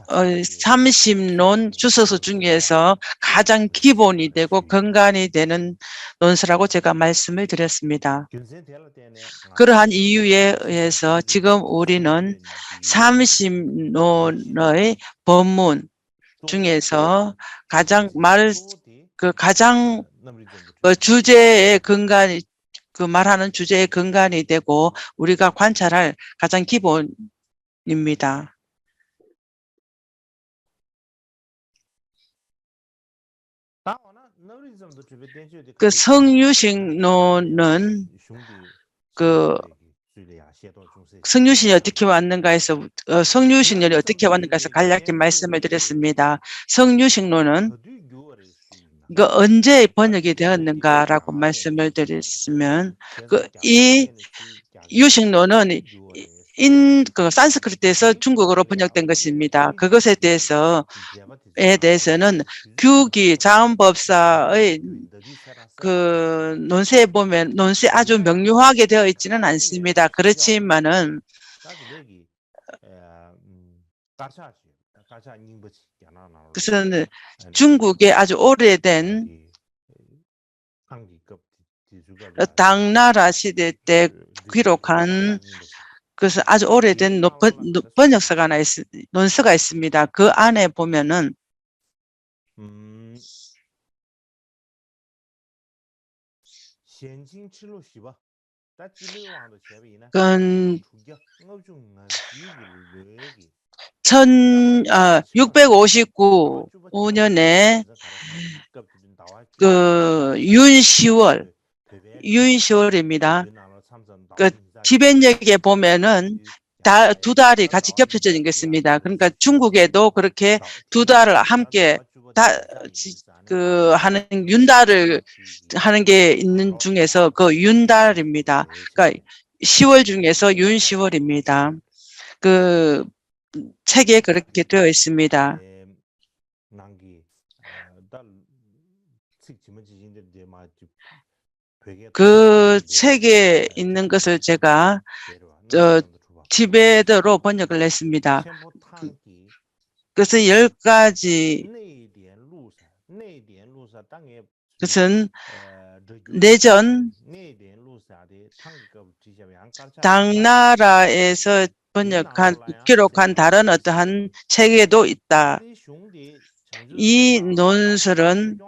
30논 주석서 중에서 가장 기본이 되고 근간이 되는 논서라고 제가 말씀을 드렸습니다. 그러한 이유에 의해서 지금 우리는 30논의 본문 중에서 가장 주제의 근간이 말하는 주제의 근간이 되고 우리가 관찰할 가장 기본입니다. 그 성유식론은 성유신이 어떻게 왔는가 해서 성유식론이 어떻게 왔는가 해서 간략히 말씀을 드렸습니다. 성유식론은 언제 번역이 되었는가라고 말씀을 드렸으면 이 유식론은 산스크리트에서 중국어로 번역된 것입니다. 그것에 대해서는 규기 자원법사의 그 논세에 보면 논세 아주 명료하게 되어 있지는 않습니다. 그렇지만은 그것은 중국의 아주 오래된 당나라 시대 때 기록한 그래서 아주 오래된 번역서가 논서가 있습니다. 그 안에 보면은 그 1659년에 그 윤시월입니다. 그 티벳역에 보면은 두 달이 같이 겹쳐져 있습니다. 그러니까 중국에도 그렇게 두 달을 함께 하는 윤달을 하는 게 있는 중에서 그 윤달입니다. 그러니까 10월 중에서 윤10월입니다. 그 책에 그렇게 되어 있습니다. 그 책에 있는 것을 제가 티베트로 번역을 했습니다. 그래서 10가지 그것은 내전 당나라에서 기록한 다른 어떠한 책에도 있다. 이 논설은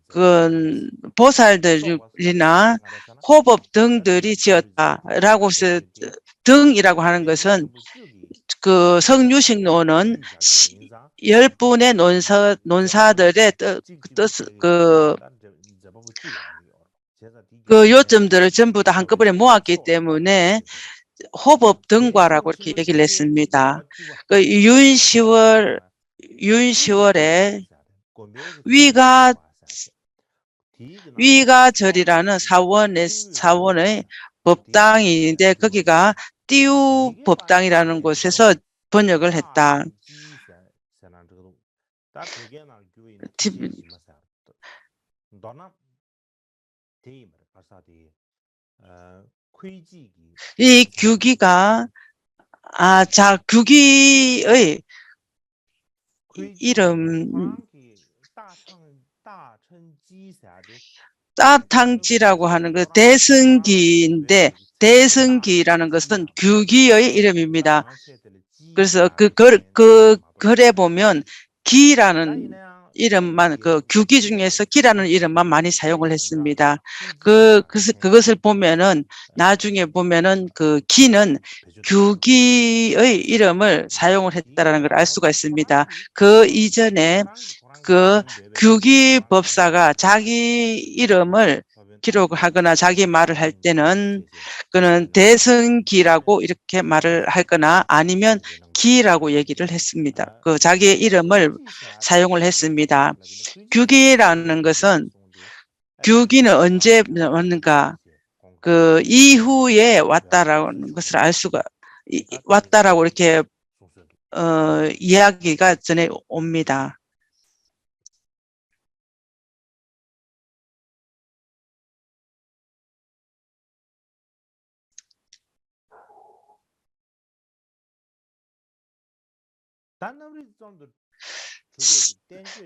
그 보살들이나 호법 등들이 지었다라고 해서 등이라고 하는 것은 그 성유식론은 10분의 논사들의 그 요점들을 전부 다 한꺼번에 모았기 때문에 호법 등과라고 이렇게 얘기를 했습니다. 그 윤시월에 위가절이라는 사원의 법당인데 거기가 띠우 법당이라는 곳에서 번역을 했다. 이 규기가 규기의 이름 따탕지라고 하는 그 대승기인데 대승기라는 것은 규기의 이름입니다. 그래서 그 글에 보면 기라는 이름만 그 규기 중에서 기라는 이름만 많이 사용을 했습니다. 그것을 보면은 나중에 보면은 그 기는 규기의 이름을 사용을 했다라는 걸 알 수가 있습니다. 그 이전에 그 규기 법사가 자기 이름을 기록하거나 자기 말을 할 때는 그는 대승기라고 이렇게 말을 하거나 아니면 기라고 얘기를 했습니다. 그 자기의 이름을 사용을 했습니다. 규기라는 것은 규기는 언제 왔는가 그 이후에 왔다라는 것을 알 수가 왔다라고 이렇게 이야기가 전해 옵니다.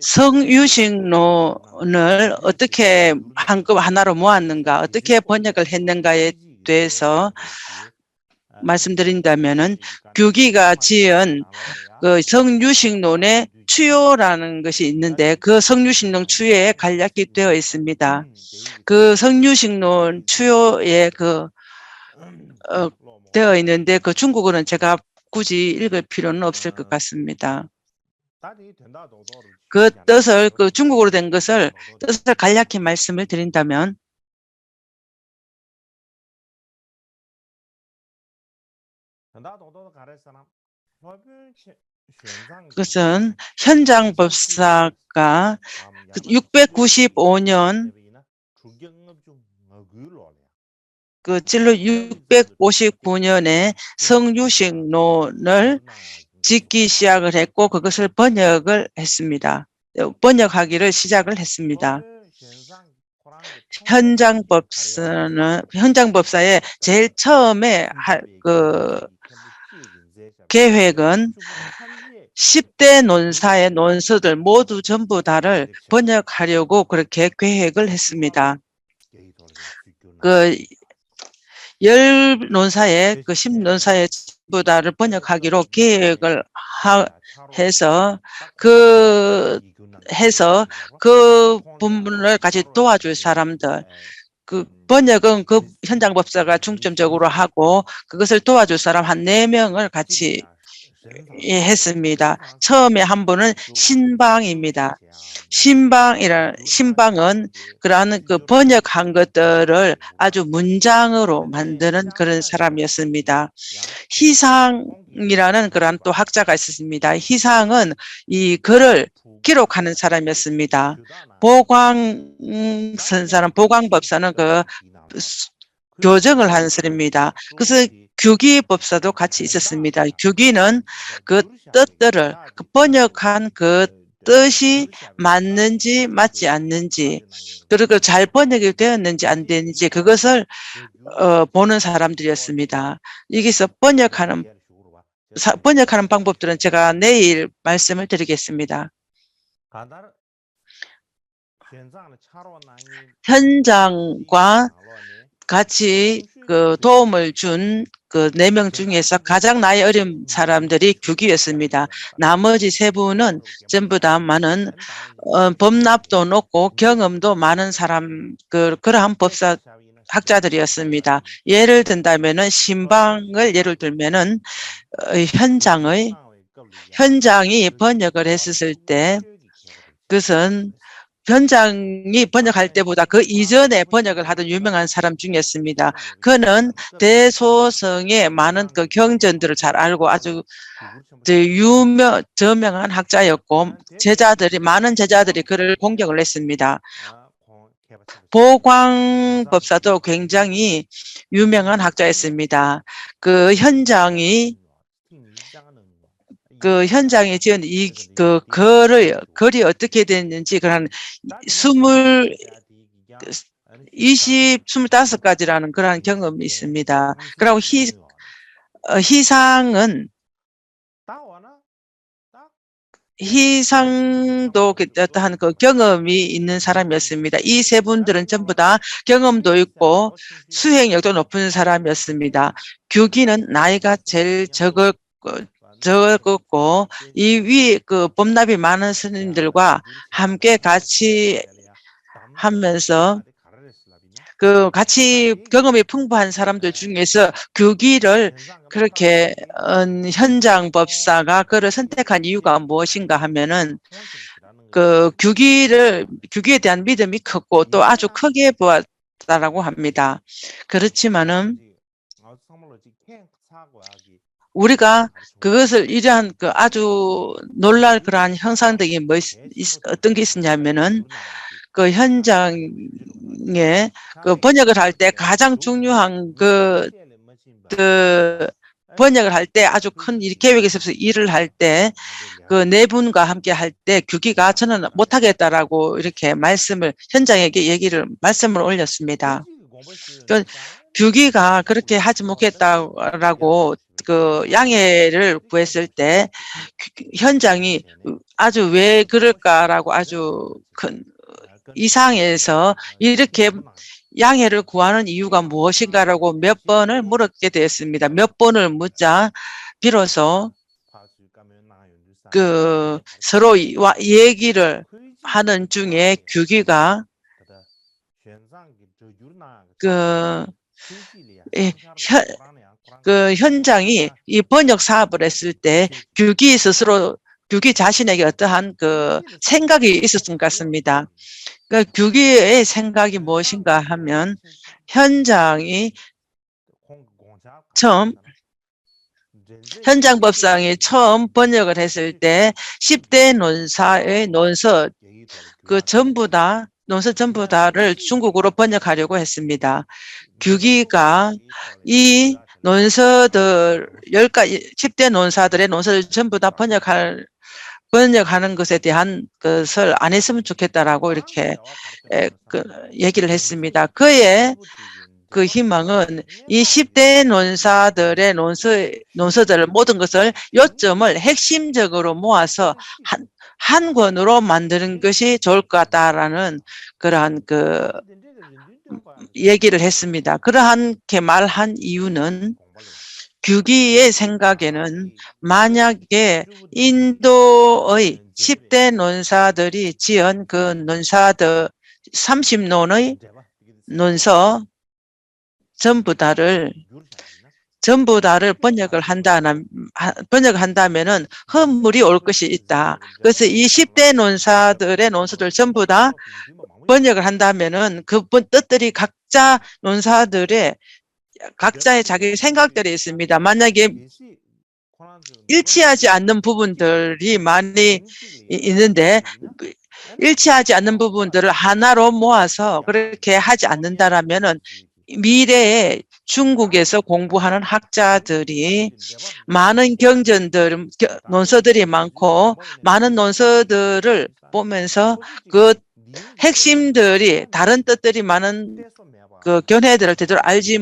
성유식론을 어떻게 한꺼번에 하나로 모았는가, 어떻게 번역을 했는가에 대해서 말씀드린다면은 규기가 지은 그 성유식론의 추요라는 것이 있는데 그 성유식론 추요에 간략히 되어 있습니다. 그 성유식론 추요에 되어 있는데 그 중국어는 제가 굳이 읽을 필요는 없을 것 같습니다. 그 뜻을 그 중국어로 된 것을 뜻을 간략히 말씀을 드린다면 그것은 현장 법사가 695년 그 진로 659년에 성유식론을 짓기 시작을 했고 그것을 번역을 했습니다. 번역하기를 시작을 했습니다. 현장 법사의 제일 처음에 그 계획은 10대 논사의 논서들 모두 전부 다를 번역하려고 그렇게 계획을 했습니다. 그 10논사의 그 10논사의 전부 다를 번역하기로 계획을 해서 그 부분을 같이 도와줄 사람들 그 번역은 그 현장 법사가 중점적으로 하고 그것을 도와줄 사람 한 4명을 같이 했습니다. 처음에 한 분은 신방입니다. 신방은 그러한 그 번역한 것들을 아주 문장으로 만드는 그런 사람이었습니다. 희상이라는 그러한 또 학자가 있었습니다. 희상은 이 글을 기록하는 사람이었습니다. 보광법사는 그 교정을 하는 사람입니다. 그래서 규기법사도 같이 있었습니다. 규기는 그 뜻들을 번역한 그 뜻이 맞는지 맞지 않는지 그리고 잘 번역이 되었는지 안 되는지 그것을 보는 사람들이었습니다. 여기서 번역하는 방법들은 제가 내일 말씀을 드리겠습니다. 현장과 같이 그 도움을 준 그 4명 중에서 가장 나이 어린 사람들이 규기였습니다. 나머지 3분은 전부 다 많은 법납도 높고 경험도 많은 사람 그러한 법사 학자들이었습니다. 예를 든다면은 신방을 예를 들면은 현장이 번역을 했었을 때 그것은 현장이 번역할 때보다 그 이전에 번역을 하던 유명한 사람 중이었습니다. 그는 대소성의 많은 그 경전들을 잘 알고 아주 저명한 학자였고 많은 제자들이 그를 공경을 했습니다. 보광법사도 굉장히 유명한 학자였습니다. 그 현장에 지은 그 글이 어떻게 됐는지 그런 25가지라는 그런 경험이 있습니다. 그리고 희상도 어떠한 그 경험이 있는 사람이었습니다. 이 3분들은 전부 다 경험도 있고 수행력도 높은 사람이었습니다. 규기는 나이가 제일 적었고 이 위 그 법납이 많은 스님들과 함께 같이 하면서 그 같이 경험이 풍부한 사람들 중에서 규기를 그렇게 현장 법사가 그를 선택한 이유가 무엇인가 하면은 그 규기에 대한 믿음이 컸고 또 아주 크게 보았다라고 합니다. 그렇지만은 우리가 그것을 이러한 그 아주 놀랄 그러한 형상들이 어떤 게 있었냐면은 그 현장에 그 번역을 할 때 가장 중요한 그 번역을 할 때 아주 큰 계획에 있어서 일을 할 때 그 네 분과 함께 할 때 규기가 저는 못하겠다라고 이렇게 현장에게 말씀을 올렸습니다. 그 규기가 그렇게 하지 못겠다라고 그 양해를 구했을 때 현장이 아주 왜 그럴까라고 아주 큰 이상해서 이렇게 양해를 구하는 이유가 무엇인가라고 몇 번을 물었게 되었습니다. 몇 번을 묻자 비로소 그 서로 얘기를 하는 중에 규기가 그 현장이 이 번역 사업을 했을 때 규기 자신에게 어떠한 그 생각이 있었던 것 같습니다. 그 규기의 생각이 무엇인가 하면 현장 법상이 처음 번역을 했을 때 10대 논사의 논서 논서 전부 다를 중국어로 번역하려고 했습니다. 규기가 이 논서들 10대 논사들의 논서를 전부 다 번역하는 것에 대한 것을 안 했으면 좋겠다라고 이렇게 얘기를 했습니다. 그의 그 희망은 이 10대 논사들의 논서들을 모든 것을 요점을 핵심적으로 모아서 한 권으로 만드는 것이 좋을 것 같다라는 그러한 그 얘기를 했습니다. 그러한게 말한 이유는 규기의 생각에는 만약에 인도의 10대 논사들이 지은 그 논사들 30논의 논서 전부 다를 번역을 한다면은 허물이 올 것이 있다. 그래서 이 10대 논사들의 논서들 전부 다 번역을 한다면은 그 뜻들이 논사들의 각자의 자기 생각들이 있습니다. 만약에 일치하지 않는 부분들이 많이 있는데 일치하지 않는 부분들을 하나로 모아서 그렇게 하지 않는다라면은 미래에 중국에서 공부하는 학자들이 많은 논서들이 많고 많은 논서들을 보면서 그 핵심들이 다른 뜻들이 많은 그 견해들을 제대로 알지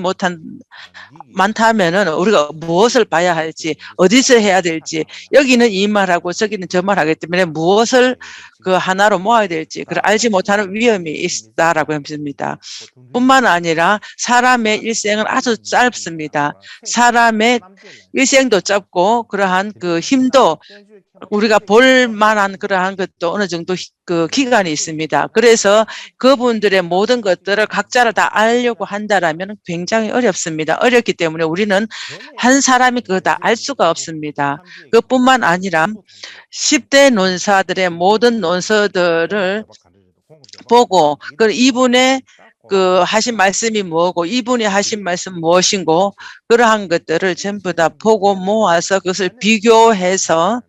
많다면은 우리가 무엇을 봐야 할지 어디서 해야 될지 여기는 이 말하고 저기는 저 말하기 때문에 무엇을 그 하나로 모아야 될지 그걸 알지 못하는 위험이 있다라고 했습니다. 뿐만 아니라 사람의 일생은 아주 짧습니다. 사람의 일생도 짧고 그러한 그 힘도 우리가 볼 만한 그러한 것도 어느 정도 그 기간이 있습니다. 그래서 그분들의 모든 것들을 각자를 다 알려고 한다라면 굉장히 어렵습니다. 어렵기 때문에 우리는 한 사람이 그거 다 알 수가 없습니다. 그뿐만 아니라 10대 논사들의 모든 논서들을 보고 이분의 그 하신 말씀이 뭐고 이분이 하신 말씀 무엇인고 그러한 것들을 전부 다 보고 모아서 그것을 비교해서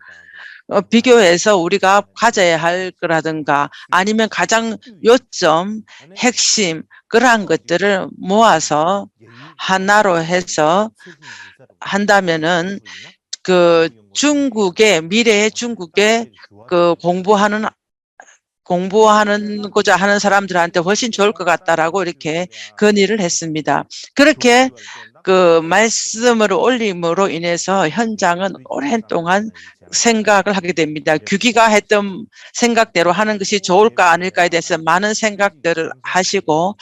우리가 가져야 할 거라든가 아니면 가장 요점, 핵심 그러한 것들을 모아서 하나로 해서 한다면은 그 미래의 중국의 그 공부하고자 하는 사람들한테 훨씬 좋을 것 같다라고 이렇게 건의를 했습니다. 그렇게 그 말씀을 올림으로 인해서 현장은 오랜 동안 생각을 하게 됩니다. 규기가 했던 생각대로 하는 것이 좋을까 아닐까에 대해서 많은 생각들을 하시고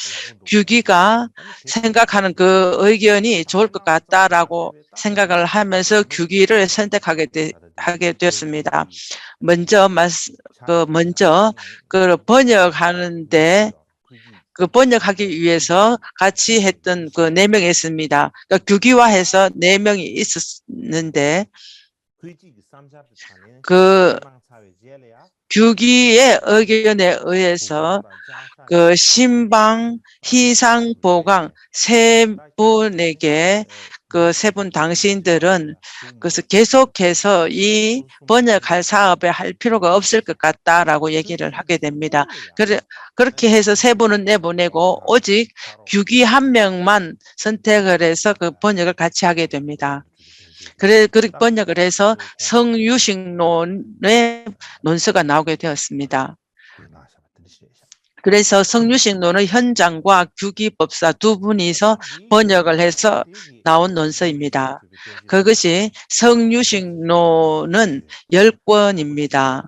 규기가 생각하는 그 의견이 좋을 것 같다라고 생각을 하면서 규기를 선택하게 하게 되었습니다. 먼저 그 번역하는데 그 번역하기 위해서 같이 했던 그 4명이 있습니다. 그러니까 규기화해서 4명이 있었는데 그 규기의 의견에 의해서 그 신방, 희상, 보강 세 분에게 그 세 분 당신들은 그래서 계속해서 이 번역할 사업에 할 필요가 없을 것 같다라고 얘기를 하게 됩니다. 그렇게 해서 세 분은 내보내고 오직 규기 한 명만 선택을 해서 그 번역을 같이 하게 됩니다. 그렇게 번역을 해서 성유식론의 논서가 나오게 되었습니다. 그래서 성유식론의 현장과 규기법사 두 분이서 번역을 해서 나온 논서입니다. 그것이 성유식론은 10권입니다.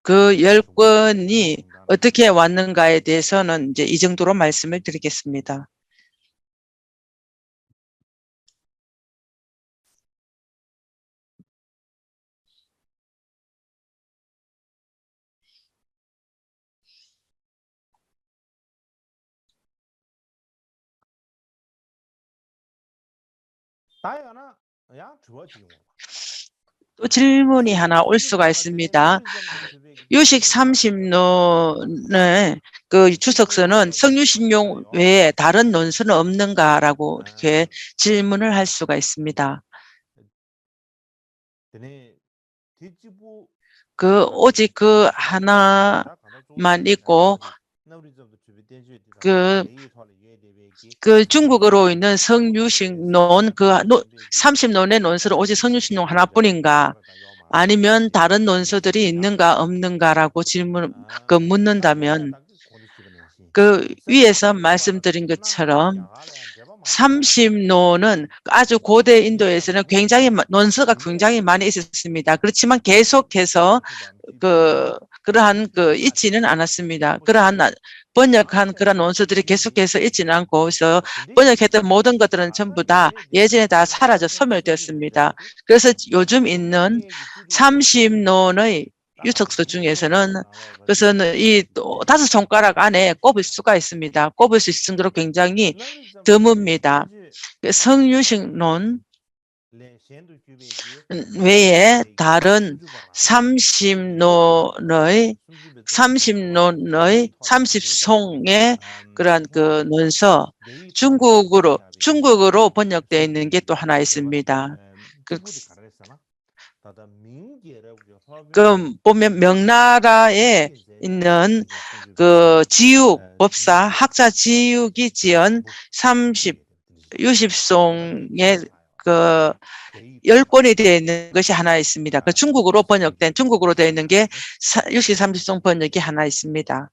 그 10권이 어떻게 왔는가에 대해서는 이제 이 정도로 말씀을 드리겠습니다. 또 질문이 하나 올 수가 있습니다. 유식 30논의 그 주석서는 성유식용 외에 다른 논서는 없는가라고 이렇게 질문을 할 수가 있습니다. 그 오직 그 하나만 있고 그 중국어로 있는 성유식론 그 30논의 논서는 오직 성유식론 하나뿐인가 아니면 다른 논서들이 있는가 없는가라고 묻는다면 그 위에서 말씀드린 것처럼 30논은 아주 고대 인도에서는 논서가 굉장히 많이 있었습니다. 그렇지만 계속해서 그러한 있지는 않았습니다. 번역한 그런 논서들이 계속해서 있지는 않고 그래서 번역했던 모든 것들은 전부 다 예전에 다 사라져 소멸되었습니다. 그래서 요즘 있는 30논의 유석서 중에서는 그것은 이 5손가락 안에 꼽을 수가 있습니다. 꼽을 수 있을 정도로 굉장히 드뭅니다. 성유식론 외에 다른 30논의 30송의 그러한 그 논서 중국어로 번역되어 있는 게 또 하나 있습니다. 보면 명나라에 있는 그 지육법사 학자 지육이 지은 60송의 그 10권이 되어 있는 것이 하나 있습니다. 그 중국어로 되어 있는 게 30송 번역이 하나 있습니다.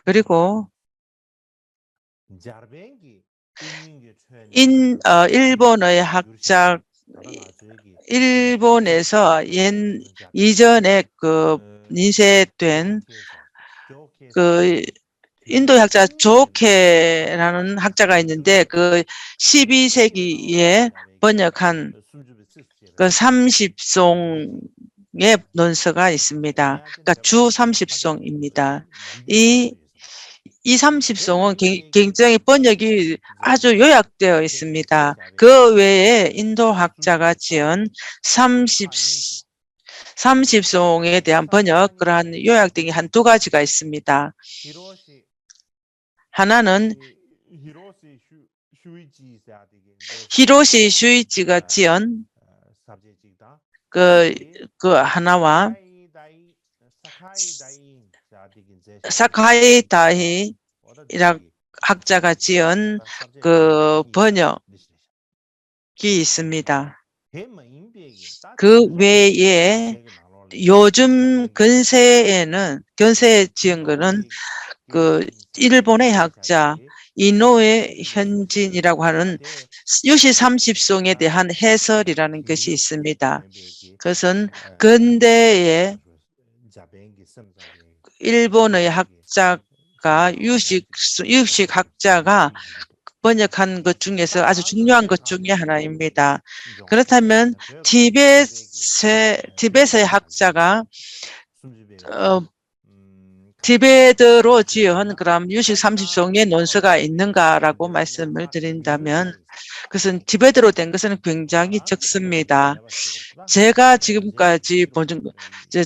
그리고 일본의 학자 일본에서 이전에 인쇄된 인도 학자 조케라는 학자가 있는데 12세기에 번역한 30송의 논서가 있습니다. 그러니까 주 30송입니다. 이 30송은 굉장히 번역이 아주 요약되어 있습니다. 그 외에 인도 학자가 지은 30송에 대한 번역, 그러한 요약 등이 한 2가지가 있습니다. 하나는 히로시 슈이치가 지은 그 하나와 사카이 다히이라 학자가 지은 그 번역이 있습니다. 그 외에 요즘 근세에 지은 거는 그 일본의 학자 이노에 현진이라고 하는 유시 30송에 대한 해설이라는 것이 있습니다. 그것은 근대의 일본의 학자가 유식 학자가 번역한 것 중에서 아주 중요한 것 중에 하나입니다. 그렇다면 티벳의 학자가 티베트로 지은 그럼 유식 30송의 논서가 있는가라고 말씀을 드린다면 그것은 티베트로 된 것은 굉장히 적습니다. 제가 지금까지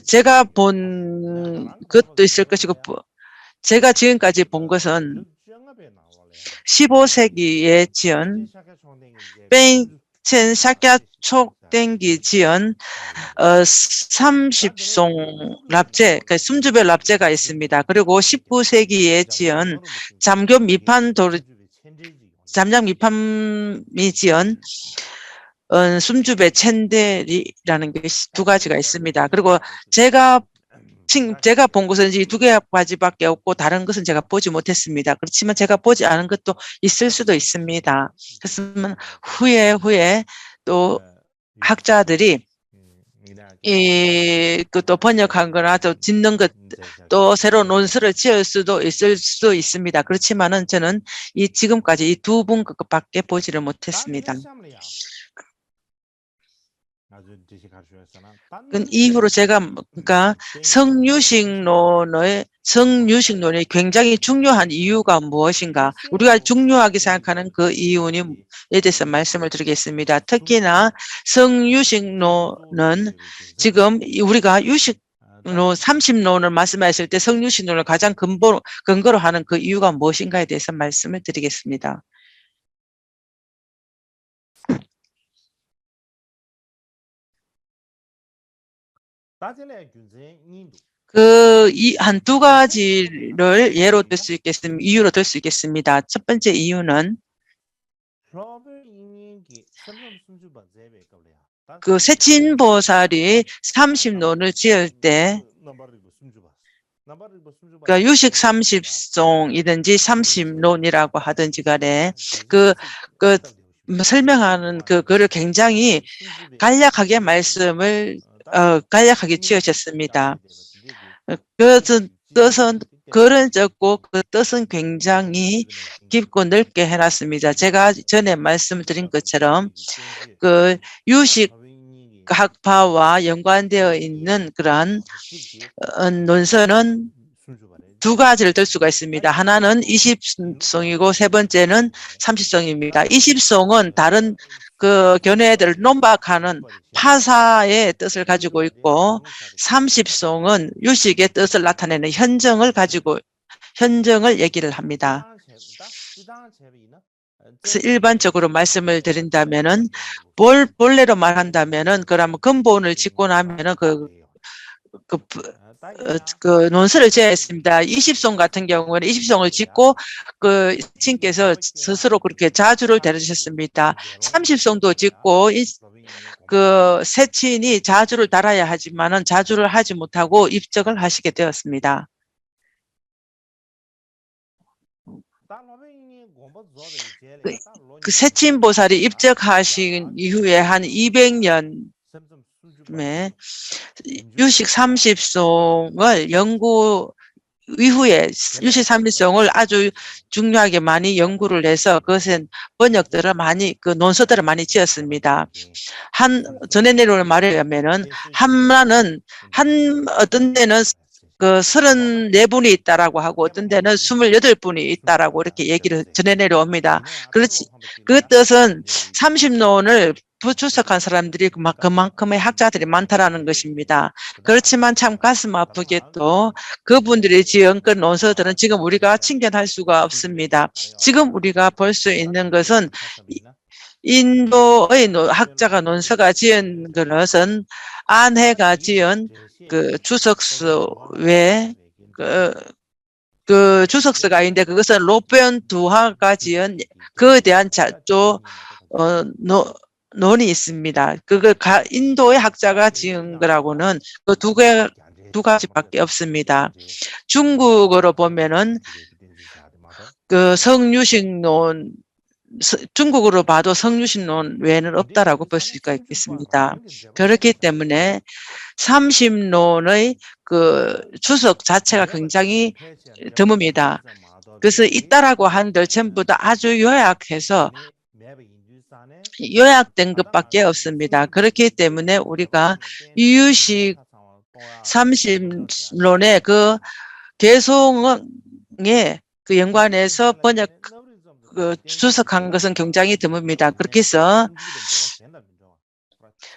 제가 본 것도 있을 것이고 제가 지금까지 본 것은 15세기에 지은 벤첸 샤캬촉den기 지은 30송 랍제, 그러니까 숨주별 랍제가 있습니다. 그리고 19세기에 지은 잠장 미판이 지은 숨주배 첸델이라는 게 두 가지가 있습니다. 그리고 제가 본 것은 이 두 가지밖에 없고 다른 것은 제가 보지 못했습니다. 그렇지만 제가 보지 않은 것도 있을 수도 있습니다. 그렇지만 후에 또 학자들이 또 번역한 거나 또 짓는 것, 또 새로운 논설을 지을 수도 있을 수 있습니다. 그렇지만은 저는 지금까지 이 두 분 것밖에 보지를 못했습니다. 그 이후로 제가 그러니까 성유식론이 굉장히 중요한 이유가 무엇인가? 우리가 중요하게 생각하는 그 이유에 대해서 말씀을 드리겠습니다. 특히나 성유식론은 지금 우리가 30논을 말씀하실 때 성유식론을 가장 근거로 하는 그 이유가 무엇인가에 대해서 말씀을 드리겠습니다. 한두 가지를 이유로 들 수 있겠습니다. 첫 번째 이유는 그 세친보살이 30논을 지을 때 그러니까 유식 30송이든지 30논이라고 하든지 간에 설명하는 그거를 굉장히 간략하게 말씀을 간략하게 지으셨습니다. 그 뜻은 글은 적고 그 뜻은 굉장히 깊고 넓게 해놨습니다. 제가 전에 말씀드린 것처럼 그 유식학파와 연관되어 있는 그러한 논서는 두 가지를 들 수가 있습니다. 하나는 20송이고 세 번째는 30송입니다. 20송은 다른 그 견해들을 논박하는 파사의 뜻을 가지고 있고 30송은 유식의 뜻을 나타내는 현정을 얘기를 합니다. 그래서 일반적으로 말씀을 드린다면은 본래로 말한다면은 그러면 근본을 짓고 나면은 그 논설을 제했습니다. 20송 같은 경우는 20송을 짓고 그 신께서 스스로 그렇게 자주를 달으셨습니다. 30송도 짓고 그 세친이 자주를 달아야 하지만은 자주를 하지 못하고 입적을 하시게 되었습니다. 그 세친보살이 입적하신 이후에 한 200년에 유식 30송을 이후에 유식 30송을 아주 중요하게 많이 연구를 해서 그것은 번역들을 그 논서들을 많이 지었습니다. 전에 내려오는 말에 의하면은 어떤 데는 그 34분이 있다라고 하고 어떤 데는 28분이 있다라고 이렇게 얘기를 전해 내려옵니다. 그렇지. 그 뜻은 30논을 부추석한 사람들이 그만큼의 학자들이 많다라는 것입니다. 그렇지만 참 가슴 아프게 또 그분들이 지은 그 논서들은 지금 우리가 친견할 수가 없습니다. 지금 우리가 볼 수 있는 것은 인도의 학자가 논서가 지은 것은 안해가 지은 그 주석서 외에 그 주석서가 있는데 그것은 로변 두하가 지은 그에 대한 논이 있습니다. 인도의 학자가 지은 거라고는 그 두 가지밖에 없습니다. 중국어로 보면은 그 성유식론, 중국어로 봐도 성유식론 외에는 없다라고 볼 수가 있겠습니다. 그렇기 때문에 30논의 그 주석 자체가 굉장히 드뭅니다. 그래서 있다라고 한들 전부 다 아주 요약된 것밖에 없습니다. 그렇기 때문에 우리가 이유식 30론의 그 개송에 그 연관해서 주석한 것은 굉장히 드뭅니다. 그렇게 해서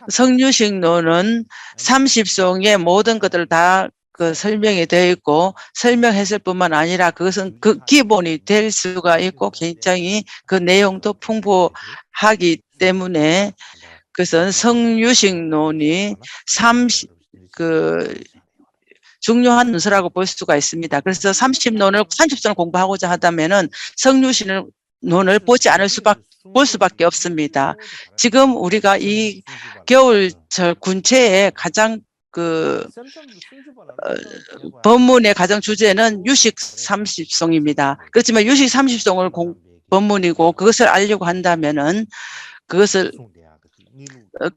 성유식론은 30송의 모든 것들 다 그 설명이 되어 있고 설명했을 뿐만 아니라 그것은 그 기본이 될 수가 있고 굉장히 그 내용도 풍부하기 때문에 그것은 성유식론이 중요한 논서라고 볼 수가 있습니다. 그래서 30선을 공부하고자 하다면은 성유식론을 볼 수밖에 없습니다. 지금 우리가 이 겨울철 군체에 가장 법문의 가장 주제는 유식 30송입니다. 그렇지만 유식 30송을 법문이고 그것을 알려고 한다면은 그것을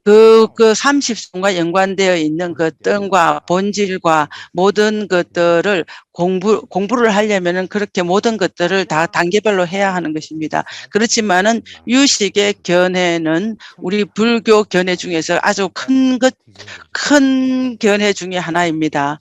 그 30송과 연관되어 있는 그 뜻과 본질과 모든 것들을 공부를 하려면은 그렇게 모든 것들을 다 단계별로 해야 하는 것입니다. 그렇지만은 유식의 견해는 우리 불교 견해 중에서 아주 큰 견해 중에 하나입니다.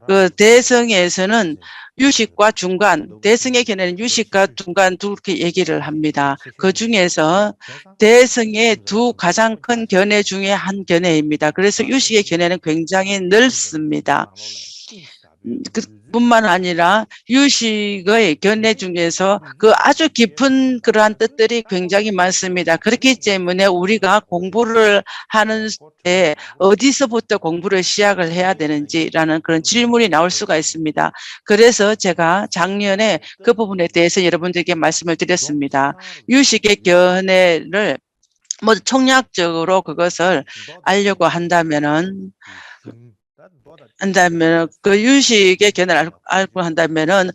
그 대성에서는 유식과 중간, 대성의 견해는 유식과 중간 그렇게 얘기를 합니다. 그 중에서 대성의 두 가장 큰 견해 중에 한 견해입니다. 그래서 유식의 견해는 굉장히 넓습니다. 뿐만 아니라 유식의 견해 중에서 그 아주 깊은 그러한 뜻들이 굉장히 많습니다. 그렇기 때문에 우리가 공부를 하는 때 어디서부터 공부를 시작을 해야 되는지라는 그런 질문이 나올 수가 있습니다. 그래서 제가 작년에 그 부분에 대해서 여러분들에게 말씀을 드렸습니다. 유식의 견해를 총략적으로 그것을 알려고 한다면은 그 유식의 견해를 알고 한다면은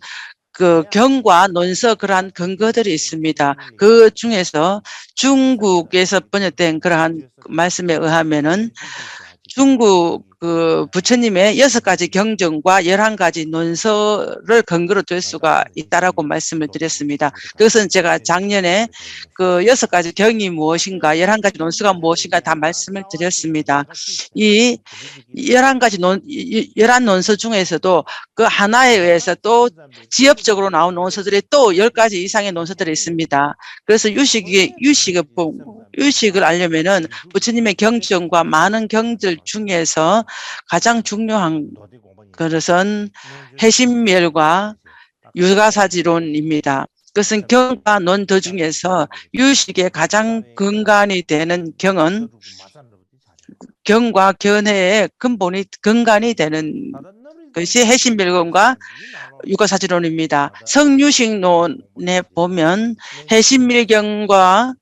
그 경과 논서 그러한 근거들이 있습니다. 그 중에서 중국에서 번역된 그러한 말씀에 의하면은 중국 그 부처님의 6가지 경전과 11가지 논서를 근거로 될 수가 있다라고 말씀을 드렸습니다. 그것은 제가 작년에 그 6가지 경이 무엇인가, 11가지 논서가 무엇인가 다 말씀을 드렸습니다. 이 11논서 중에서도 그 하나에 의해서 또 지엽적으로 나온 논서들이 또 10가지 이상의 논서들이 있습니다. 그래서 유식을 알려면은 부처님의 경전과 많은 경들 중에서 가장 중요한 것은 해심멸과 유가사지론입니다. 그것은 경과 논더 중에서 유식의 가장 근간이 되는 경은 경과 견해의 근간이 되는 것이 해심멸론과 유가사지론입니다. 성유식론에 보면 해심멸경과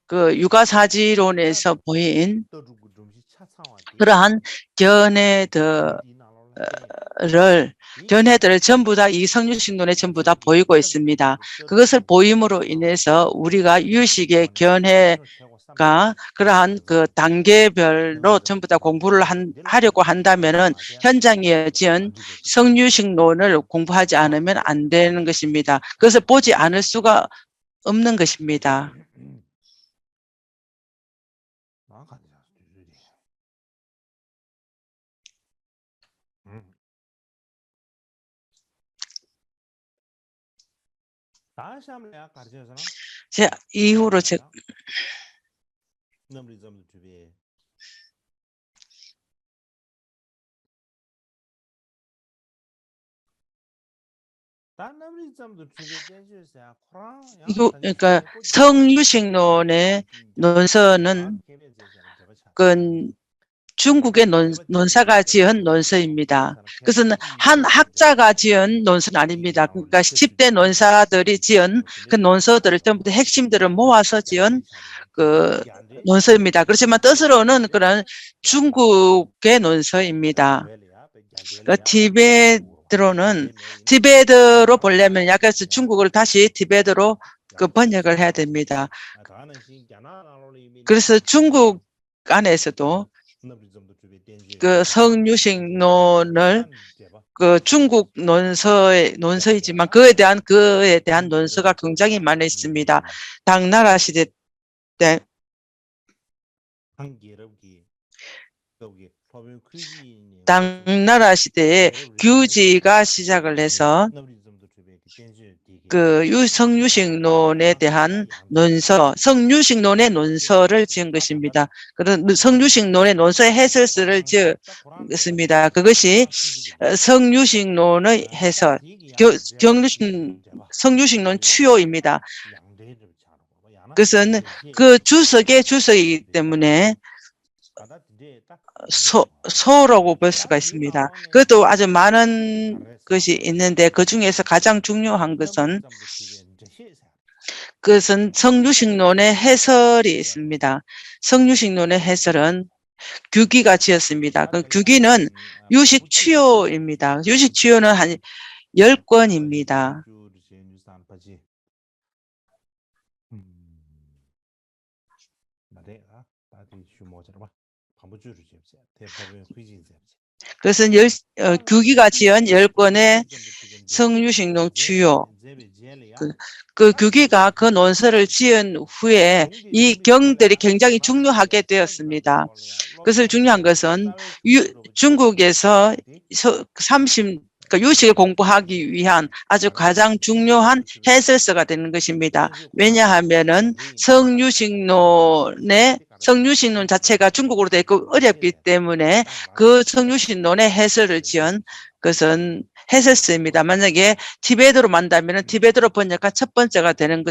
그 유가사지론에서 보인 그러한 견해들을 전부 다 이 성유식론에 전부 다 보이고 있습니다. 그것을 보임으로 인해서 우리가 유식의 견해가 그러한 그 단계별로 전부 다 공부를 하려고 한다면은 현장에 지은 성유식론을 공부하지 않으면 안 되는 것입니다. 그것을 보지 않을 수가 없는 것입니다. 이후로 그러니까 성유식론의 논서는 중국의 논사가 지은 논서입니다. 그것은 한 학자가 지은 논서는 아닙니다. 그러니까 10대 논사들이 지은 그 논서들을 전부 다 핵심들을 모아서 지은 그 논서입니다. 그렇지만 뜻으로는 그런 중국의 논서입니다. 그 티베트로 보려면 약간 중국어를 다시 티베트로 그 번역을 해야 됩니다. 그래서 중국 안에서도 그 성유식론을 그 중국 논서이지만 그에 대한 논서가 굉장히 많이 있습니다. 당나라 시대 때 당나라 시대에 규지가 시작을 해서 그 성유식론에 대한 논서, 성유식론의 논서를 지은 것입니다. 그런 성유식론의 논서의 해설서를 지었습니다. 그것이 성유식론의 해설, 성유식론 추요입니다. 그것은 그 주석의 주석이기 때문에 소라고 볼 수가 있습니다. 그것도 아주 많은 것이 있는데 그 중에서 가장 중요한 것은 성유식론의 해설이 있습니다. 성유식론의 해설은 규기가 지었습니다. 그 규기는 유식추요입니다. 유식추요는 한 10권입니다. 그것은 규기가 지은 10권의 성유식론 추요. 그 규기가 그 논서를 지은 후에 이 경들이 굉장히 중요하게 되었습니다. 그것을 중요한 것은 중국에서 유식을 공부하기 위한 아주 가장 중요한 해설서가 되는 것입니다. 왜냐하면은 성유식론 자체가 중국어로 되어 있고 어렵기 때문에 그 성유식론의 해설을 지은 것은 해설서입니다. 만약에 티베트로 만다면 티베트로 번역한 첫 번째가 되는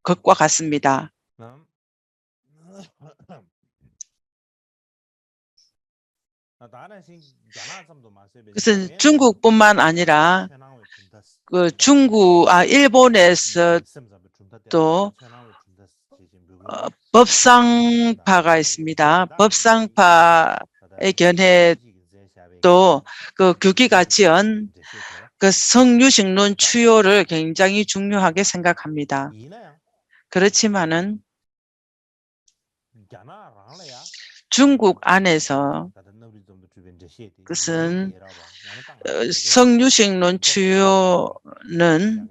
것과 같습니다. 그것은 중국뿐만 아니라 일본에서도 법상파가 있습니다. 법상파의 견해도 그 규기가 지은 그 성유식론 추요를 굉장히 중요하게 생각합니다. 그렇지만은 중국 안에서 그것은 성유식론 추요는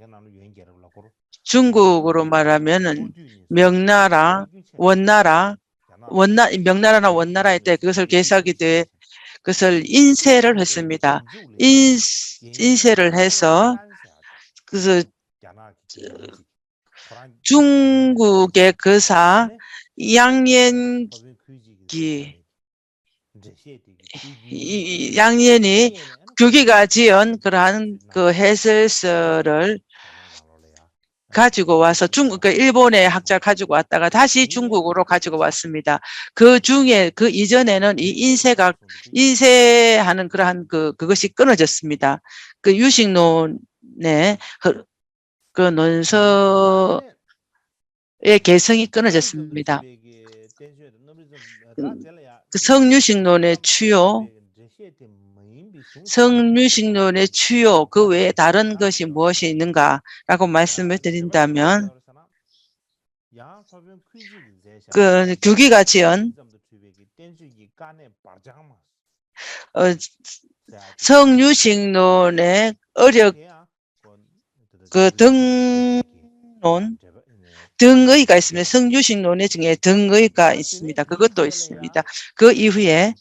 중국으로 말하면은 명나라나 원나라에 때 그것을 개사하기 때 그것을 인쇄를 했습니다. 인쇄를 해서 그래서 중국의 거사 양현이 규기가 지은 그러한 그 해설서를 가지고 와서 일본의 학자 가지고 왔다가 다시 중국으로 가지고 왔습니다. 그 이전에는 이 인쇄하는 그러한 그것이 끊어졌습니다. 그 유식론의 그 논서의 개성이 끊어졌습니다. 그 성유식론의 추요, 그 외에 다른 것이 무엇이 있는가라고 말씀을 드린다면, 그 규기가 지은 성유식론의 등의가 있습니다. 성유식론의 중에 등의가 있습니다. 그것도 있습니다. 그 이후에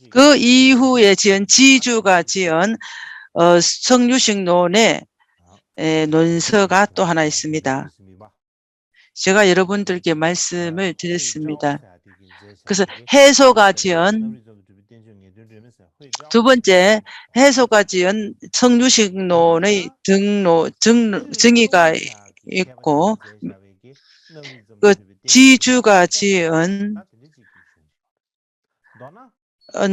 그 이후에 지은 지주가 지은 성유식론의 논서가 또 하나 있습니다. 제가 여러분들께 말씀을 드렸습니다. 그래서 해소가 지은 두 번째, 해소가 지은 성유식론의 정의가 있고, 그 지주가 지은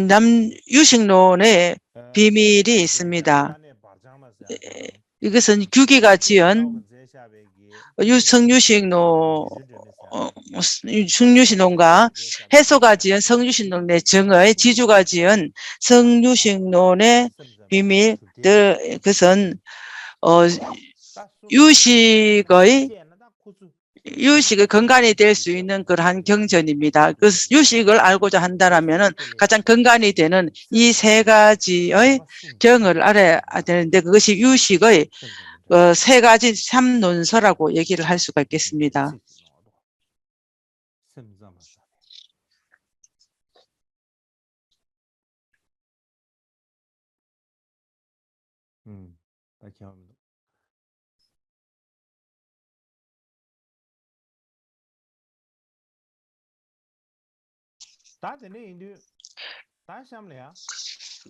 남유식론의 비밀이 있습니다. 이것은 규기가 지은 성유식론과 해소가 지은 성유식론의 정의, 지주가 지은 성유식론의 비밀, 그것은 유식의 근간이 될 수 있는 그러한 경전입니다. 그 유식을 알고자 한다면은 가장 근간이 되는 이 세 가지의 경을 알아야 되는데, 그것이 유식의 세 가지 삼론서라고 얘기를 할 수가 있겠습니다.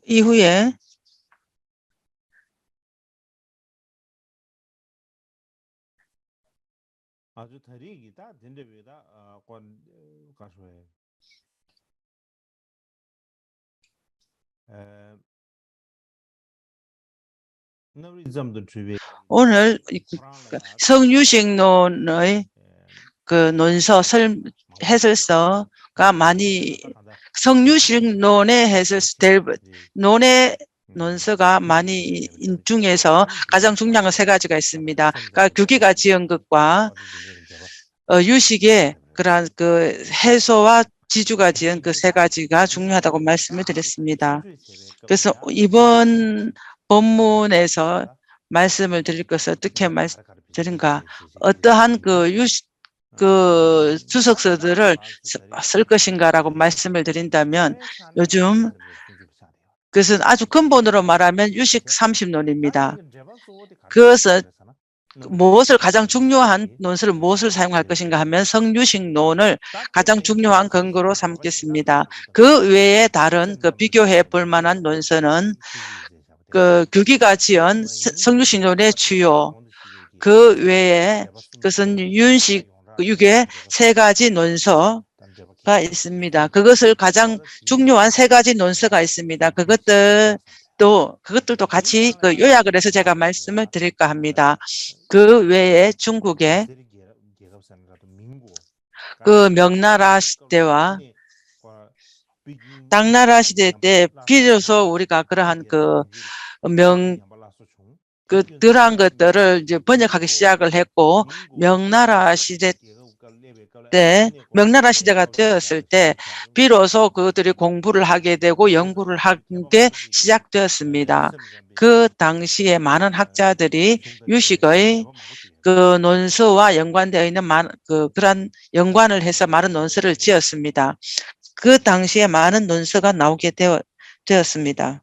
이후에 오늘 성유식론의 그 논서, 해설서가 많이, 성유식론의 논의 논서가 많이 중에서 가장 중요한 건 세 가지가 있습니다. 그러니까 규기가 지은 것과 유식의 그러한 그 해소와 지주가 지은 그 세 가지가 중요하다고 말씀을 드렸습니다. 그래서 이번 본문에서 말씀을 드릴 것을 어떻게 말씀드린가, 어떠한 그 주석서들을 쓸 것인가라고 말씀을 드린다면, 요즘 그것은 아주 근본으로 말하면 유식 30논입니다. 그것은 무엇을 가장 중요한 논서를 무엇을 사용할 것인가 하면 성유식론을 가장 중요한 근거로 삼겠습니다. 그 외에 다른 그 비교해 볼 만한 논서는 그 규기가 지은 성유식론의 주요, 그 외에 그것은 유식의 세 가지 논서가 있습니다. 그것을 가장 중요한 세 가지 논서가 있습니다. 그것들도 같이 그 요약을 해서 제가 말씀을 드릴까 합니다. 그 외에 중국의 그 명나라 시대와 당나라 시대 때 비로소 우리가 그러한 그러한 것들을 이제 번역하기 시작을 했고, 명나라 시대가 되었을 때 비로소 그들이 공부를 하게 되고 연구를 하게 시작되었습니다. 그 당시에 많은 학자들이 유식의 그 논서와 연관되어 있는 그런 연관을 해서 많은 논서를 지었습니다. 그 당시에 많은 논서가 나오게 되었습니다.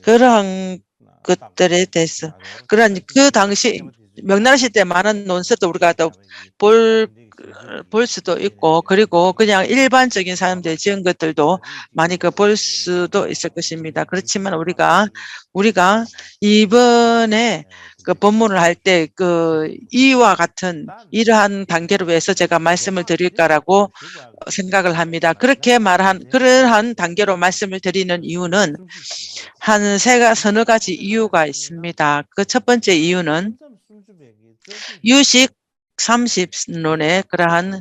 그러한 것들에 대해서, 그러한 그 당시 명나라 시대 많은 논서도 우리가 또 볼 수도 있고, 그리고 그냥 일반적인 사람들이 지은 것들도 많이 볼 수도 있을 것입니다. 그렇지만 우리가 이번에 그 본문을 할 때 이와 같은 이러한 단계로 해서 제가 말씀을 드릴까라고 생각을 합니다. 그러한 단계로 말씀을 드리는 이유는 서너 가지 이유가 있습니다. 그 첫 번째 이유는 유식 30논의 그러한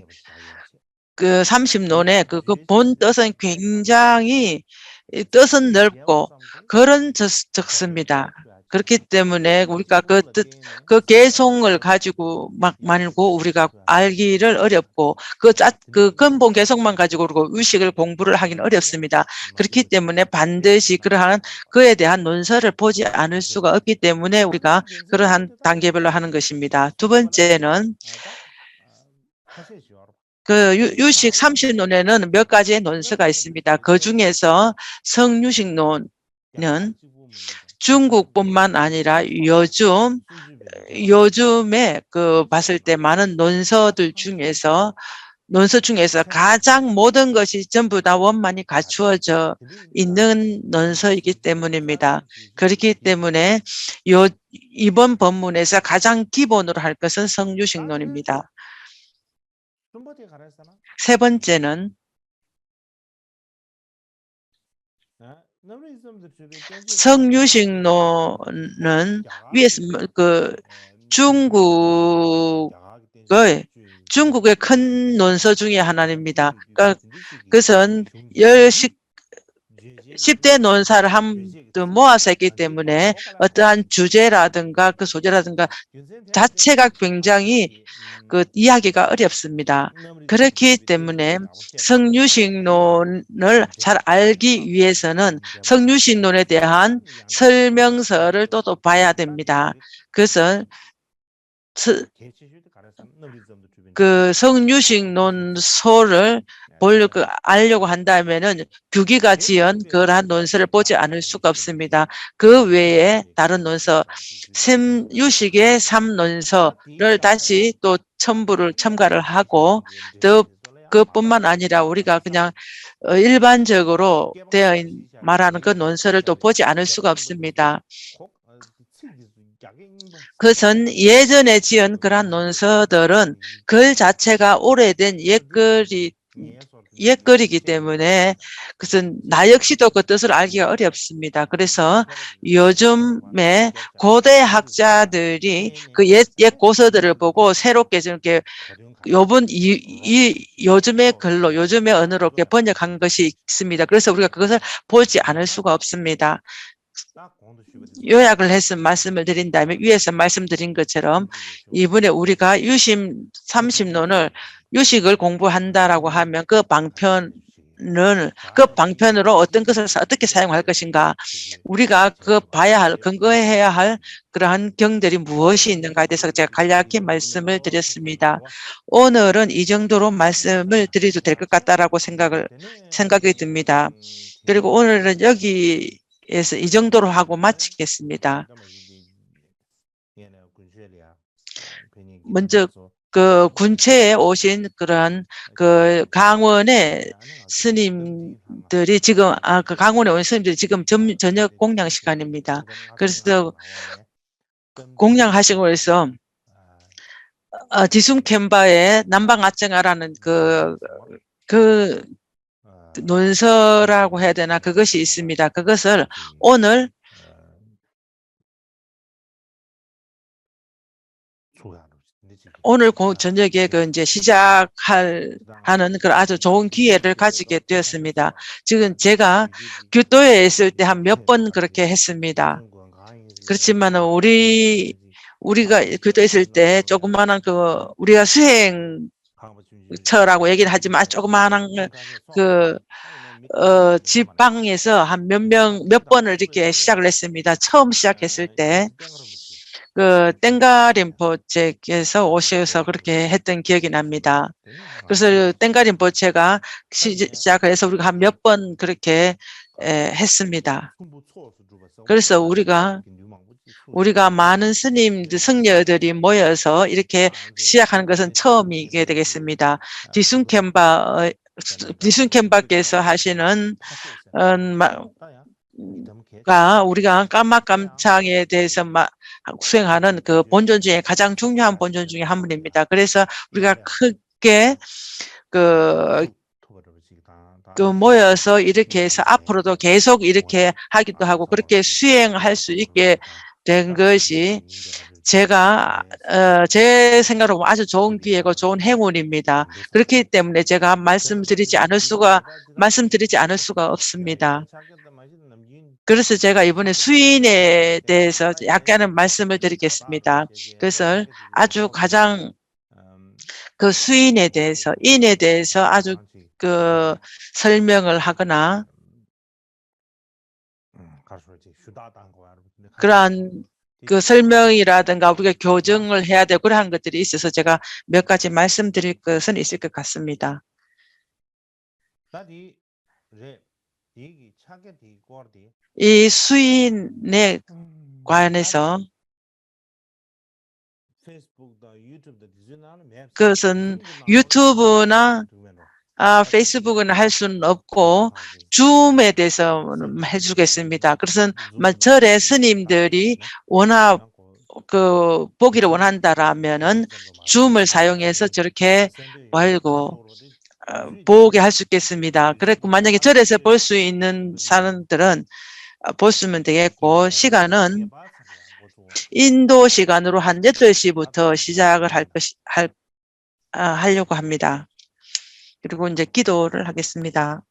그 30논의 그 본 뜻은 굉장히 뜻은 넓고 글은 적습니다. 그렇기 때문에 우리가 그 개성을 가지고 말고 우리가 알기를 어렵고, 그 근본 개성만 가지고 유식을 공부를 하기는 어렵습니다. 그렇기 때문에 반드시 그에 대한 논서를 보지 않을 수가 없기 때문에 우리가 그러한 단계별로 하는 것입니다. 두 번째는 그 유식 30논에는 몇 가지의 논서가 있습니다. 그 중에서 성유식론, 중국뿐만 아니라 요즘에 봤을 때 많은 논서 중에서 가장 모든 것이 전부 다 원만히 갖추어져 있는 논서이기 때문입니다. 그렇기 때문에 이번 본문에서 가장 기본으로 할 것은 성유식론입니다. 세 번째는 성유식론은 위에서 중국의 큰 논서 중에 하나입니다. 그것은 10대 논사를 모아서 했기 때문에 어떠한 주제라든가 그 소재라든가 자체가 굉장히 이야기가 어렵습니다. 그렇기 때문에 성유식론을 잘 알기 위해서는 성유식론에 대한 설명서를 또 봐야 됩니다. 그래서 성유식론서를 알려고 한다면은 규기가 지은 그러한 논서를 보지 않을 수가 없습니다. 그 외에 다른 논서, 유식의 3논서를 다시 또 첨가를 하고 또 그뿐만 아니라 우리가 그냥 일반적으로 말하는 그 논서를 또 보지 않을 수가 없습니다. 그것은 예전에 지은 그러한 논서들은 글 자체가 오래된 옛글이기 때문에 그것은 나 역시도 그 뜻을 알기가 어렵습니다. 그래서 요즘에 고대 학자들이 그 옛 고서들을 보고 새롭게 이렇게 요즘의 글로, 요즘의 언어로 이렇게 번역한 것이 있습니다. 그래서 우리가 그것을 보지 않을 수가 없습니다. 요약을 해서 말씀을 드린다면 위에서 말씀드린 것처럼 이번에 우리가 유심 30논을 유식을 공부한다라고 하면 그 방편으로 어떤 것을 어떻게 사용할 것인가, 우리가 근거해야 할 그러한 경들이 무엇이 있는가에 대해서 제가 간략히 말씀을 드렸습니다. 오늘은 이 정도로 말씀을 드려도 될 것 같다라고 생각이 듭니다. 그리고 오늘은 여기에서 이 정도로 하고 마치겠습니다. 먼저 군체에 오신 그런 강원의 스님들이 지금 강원에 온 스님들이 지금 저녁 공양 시간입니다. 그래서 공양하시고 해서 디숨켐바의 남방아증아라는 그 논서라고 해야 되나, 그것이 있습니다. 그것을 오늘 저녁에 이제 하는 그런 아주 좋은 기회를 가지게 되었습니다. 지금 제가 교토에 있을 때 한 몇 번 그렇게 했습니다. 그렇지만 우리가 교토에 있을 때 조그마한 우리가 수행처라고 얘기를 하지만 조그마한 지방에서 한 몇 번을 이렇게 시작을 했습니다. 처음 시작했을 때 땡가 림포체께서 오셔서 그렇게 했던 기억이 납니다. 그래서 땡가 림포체가 시작을 해서 우리가 한 몇 번 그렇게 했습니다. 그래서 우리가 많은 스님들, 성녀들이 모여서 이렇게 시작하는 것은 처음이게 되겠습니다. 디순켐바께서 하시는 우리가 까마깜창에 대해서 수행하는 그 본전 중에 가장 중요한 본전 중에 한 분입니다. 그래서 우리가 크게 모여서 이렇게 해서 앞으로도 계속 이렇게 하기도 하고 그렇게 수행할 수 있게 된 것이 제 생각으로 아주 좋은 기회고 좋은 행운입니다. 그렇기 때문에 제가 말씀드리지 않을 수가 없습니다. 그래서 제가 이번에 수인에 대해서 약간은 말씀을 드리겠습니다. 그래서 아주 가장 수인에 대해서, 인에 대해서 아주 설명을 하거나 그러한 설명이라든가 우리가 교정을 해야 되고 그런 것들이 있어서 제가 몇 가지 말씀드릴 것은 있을 것 같습니다. 이 수인에 관해서 그것은 유튜브나 페이스북은 할 수는 없고 줌에 대해서는 해주겠습니다. 그래서 절에 스님들이 워낙 보기를 원한다라면은 줌을 사용해서 저렇게 말고 보게 할 수 있겠습니다. 그랬고 만약에 절에서 볼 수 있는 사람들은 보시면 되겠고 시간은 인도 시간으로 한 8시부터 시작을 하려고 합니다. 그리고 이제 기도를 하겠습니다.